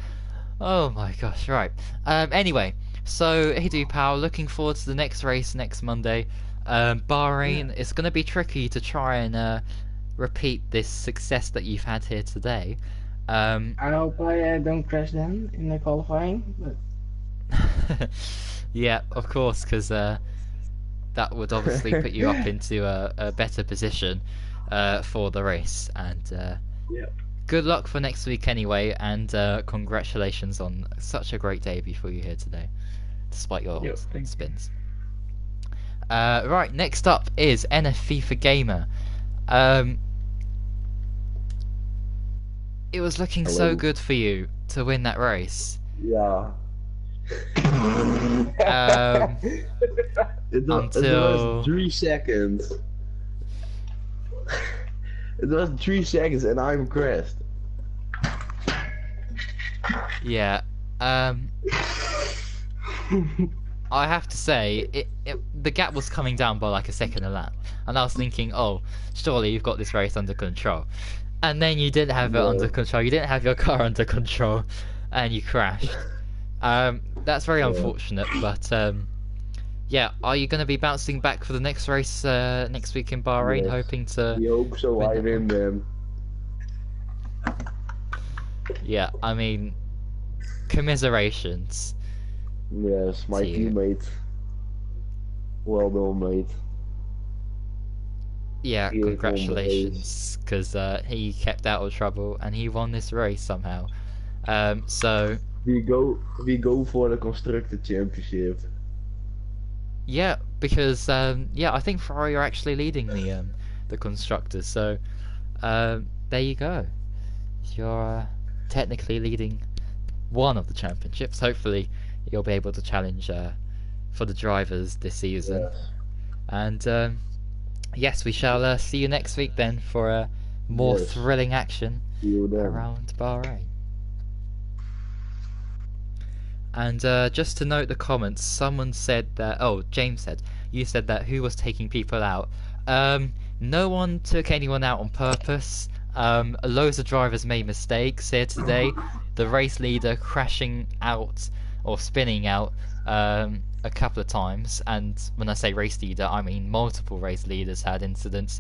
Speaker 1: Oh my gosh, right. Anyway, so Hidu Powell, looking forward to the next race next Monday. Bahrain, it's going to be tricky to try and repeat this success that you've had here today.
Speaker 6: I hope I don't crash then in the qualifying. But
Speaker 1: Yeah, of course, because that would obviously put you up into a better position for the race. And good luck for next week anyway, and congratulations on such a great debut for you here today, despite your
Speaker 6: thank you.
Speaker 1: spins. Right, next up is NF FIFA Gamer. It was looking so
Speaker 7: Hello.
Speaker 1: good for you to win that race.
Speaker 7: Yeah.
Speaker 1: Um,
Speaker 7: It
Speaker 1: until-
Speaker 7: was 3 seconds. It was 3 seconds and I'm crashed.
Speaker 1: Yeah. I have to say, the gap was coming down by like a second a lap, and I was thinking, oh, surely you've got this race under control. And then you didn't have it
Speaker 7: No.
Speaker 1: under control. You didn't have your car under control, and you crashed. That's very unfortunate, but yeah. Are you going to be bouncing back for the next race next week in Bahrain,
Speaker 7: Yes.
Speaker 1: hoping to?
Speaker 7: We hope so.
Speaker 1: win
Speaker 7: I
Speaker 1: that
Speaker 7: win them.
Speaker 1: Yeah, I mean, commiserations.
Speaker 7: Yes, my
Speaker 1: See you.
Speaker 7: teammate. Well done, mate.
Speaker 1: Yeah,
Speaker 7: He won the
Speaker 1: congratulations, because he kept out of trouble and he won this race somehow. So
Speaker 7: We go for the constructor championship.
Speaker 1: yeah, because yeah, I think Ferrari are actually leading the constructors. So there you go. You're technically leading one of the championships. Hopefully, you'll be able to challenge for the drivers this season.
Speaker 7: Yes.
Speaker 1: And yes, we shall see you next week then for more
Speaker 7: Yes.
Speaker 1: thrilling action
Speaker 7: See you then.
Speaker 1: around Bahrain. And just to note the comments, someone said that, oh, James said, you said that who was taking people out. No one took anyone out on purpose. Loads of drivers made mistakes here today. The race leader crashing out or spinning out a couple of times. And when I say race leader, I mean multiple race leaders had incidents.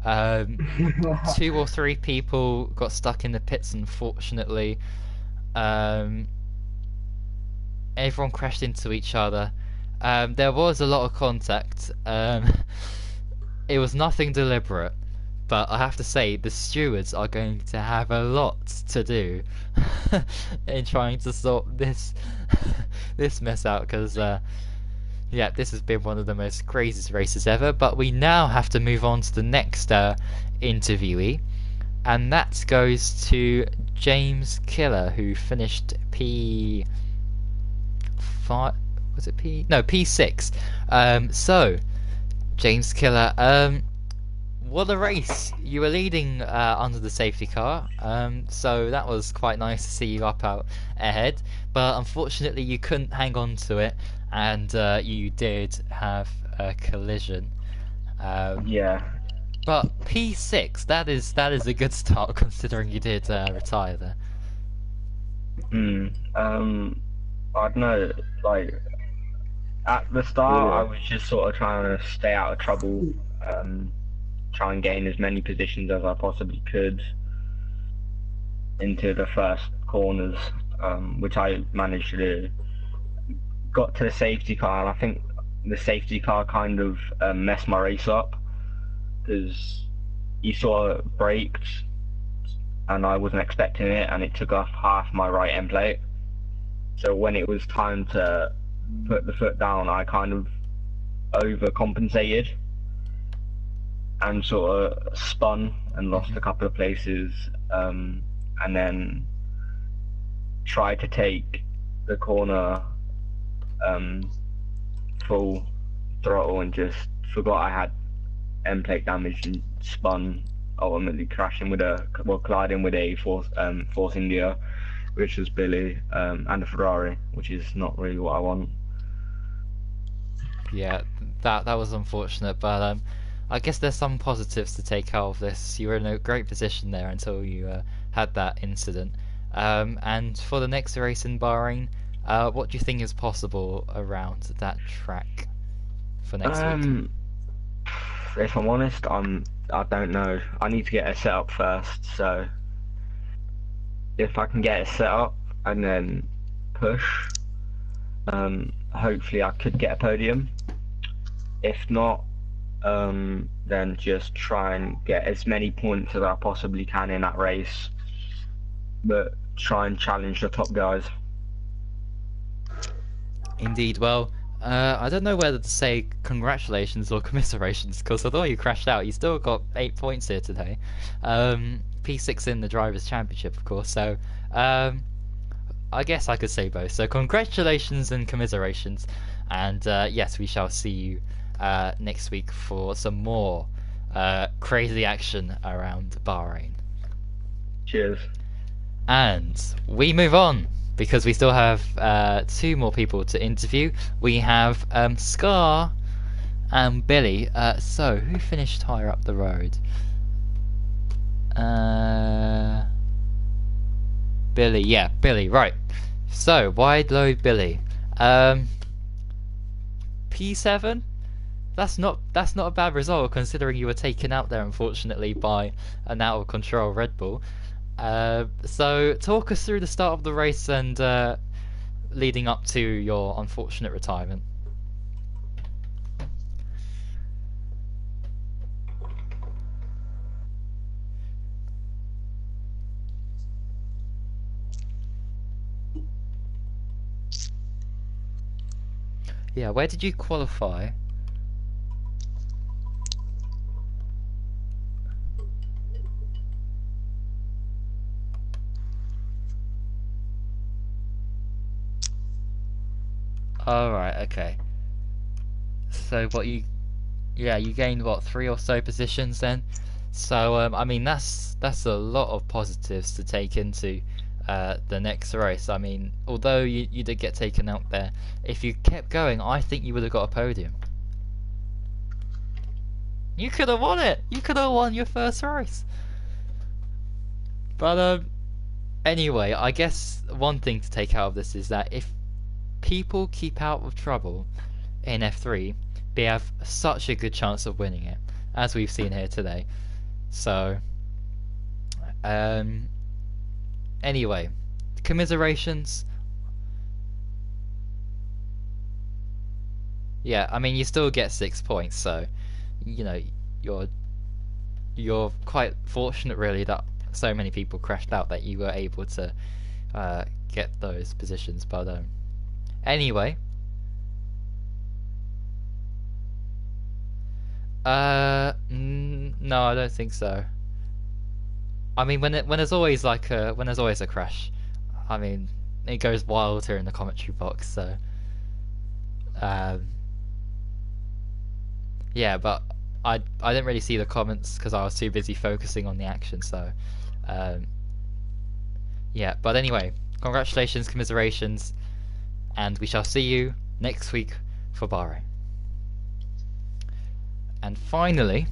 Speaker 1: 2 or 3 people got stuck in the pits, unfortunately. Everyone crashed into each other. There was a lot of contact. It was nothing deliberate, but I have to say the stewards are going to have a lot to do in trying to sort this this mess out, because yeah, this has been one of the most craziest races ever. But we now have to move on to the next interviewee, and that goes to James Killer, who finished P5. Was it P? No, P6. So, James Killer, what a race! You were leading under the safety car, so that was quite nice to see you up out ahead. But unfortunately, you couldn't hang on to it, and you did have a collision.
Speaker 5: Yeah,
Speaker 1: But P6, that is a good start considering you did retire there.
Speaker 5: I don't know, like, at the start, I was just sort of trying to stay out of trouble, try and gain as many positions as I possibly could into the first corners, which I managed to do. Got to the safety car, and I think the safety car kind of messed my race up, because you sort of braked, and I wasn't expecting it, and it took off half my right end plate. So when it was time to put the foot down, I kind of overcompensated and sort of spun and lost a couple of places, and then tried to take the corner full throttle and just forgot I had end plate damage and spun, ultimately colliding with a Force India, which was Billy, and a Ferrari, which is not really what I want.
Speaker 1: Yeah, that was unfortunate, but I guess there's some positives to take out of this. You were in a great position there until you had that incident. And for the next race in Bahrain, what do you think is possible around that track for next week?
Speaker 5: If I'm honest, I don't know. I need to get it set up first, so if I can get it set up and then push, hopefully I could get a podium. If not, then just try and get as many points as I possibly can in that race, but try and challenge the top guys.
Speaker 1: Indeed. Well, I don't know whether to say congratulations or commiserations, because although you crashed out, you still got 8 points here today. P6 in the Drivers' Championship, of course, so I guess I could say both. So congratulations and commiserations, and yes, we shall see you next week for some more crazy action around Bahrain.
Speaker 5: Cheers.
Speaker 1: And we move on, because we still have 2 more people to interview. We have Scar and Billy. So, who finished higher up the road? Billy, yeah, Billy, right. So, wide load Billy. P7? That's not a bad result, considering you were taken out there, unfortunately, by an out of control Red Bull. So talk us through the start of the race and leading up to your unfortunate retirement. Yeah, where did you qualify? Oh, right, okay. So what you gained what, 3 or so positions then? So I mean that's a lot of positives to take into the next race. I mean, although you did get taken out there, if you kept going, I think you would have got a podium. You could have won it. You could have won your first race. But anyway, I guess one thing to take out of this is that if people keep out of trouble in F3, they have such a good chance of winning it, as we've seen here today. So anyway, commiserations. Yeah, I mean you still get 6 points, so you know you're quite fortunate really that so many people crashed out that you were able to get those positions. But anyway, no, I don't think so. I mean, when there's always a crash, I mean, it goes wild here in the commentary box. So, yeah, but I didn't really see the comments because I was too busy focusing on the action. So, yeah. But anyway, congratulations, commiserations, and we shall see you next week for Bahrain. And finally,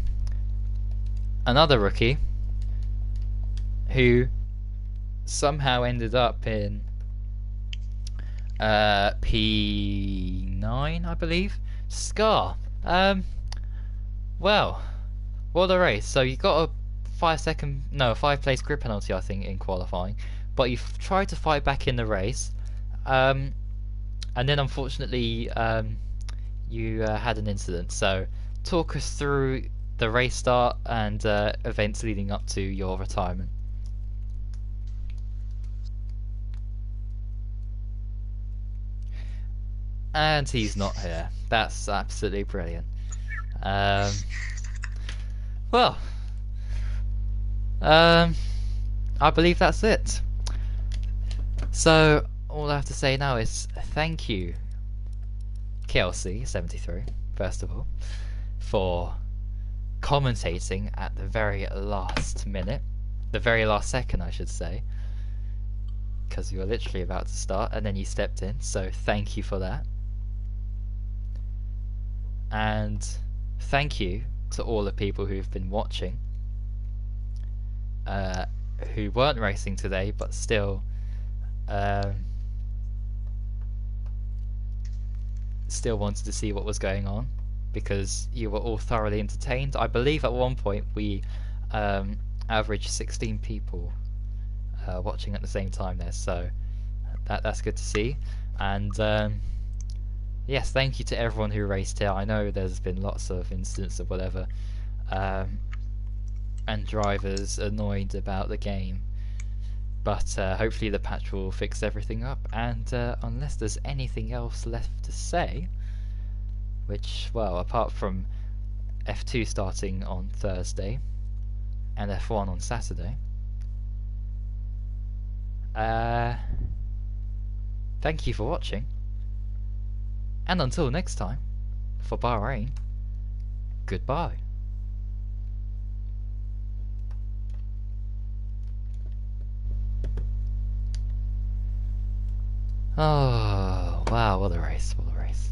Speaker 1: another rookie who somehow ended up in P9, I believe. Scar. Well, what a race. So you got a 5 place grid penalty, I think, in qualifying, but you tried to fight back in the race, and then unfortunately you had an incident. So talk us through the race start and events leading up to your retirement. And he's not here. That's absolutely brilliant. Well, I believe that's it. So all I have to say now is thank you, KLC73, first of all, for commentating at the very last minute, the very last second, I should say, because you were literally about to start and then you stepped in. So thank you for that. And thank you to all the people who've been watching, who weren't racing today but still wanted to see what was going on, because you were all thoroughly entertained. I believe at one point we averaged 16 people watching at the same time there, so that's good to see. And yes, thank you to everyone who raced here. I know there's been lots of incidents of whatever, and drivers annoyed about the game, but hopefully the patch will fix everything up. And unless there's anything else left to say, which, well, apart from F2 starting on Thursday and F1 on Saturday, thank you for watching. And until next time, for Bahrain, goodbye. Oh, wow, what a race, what a race.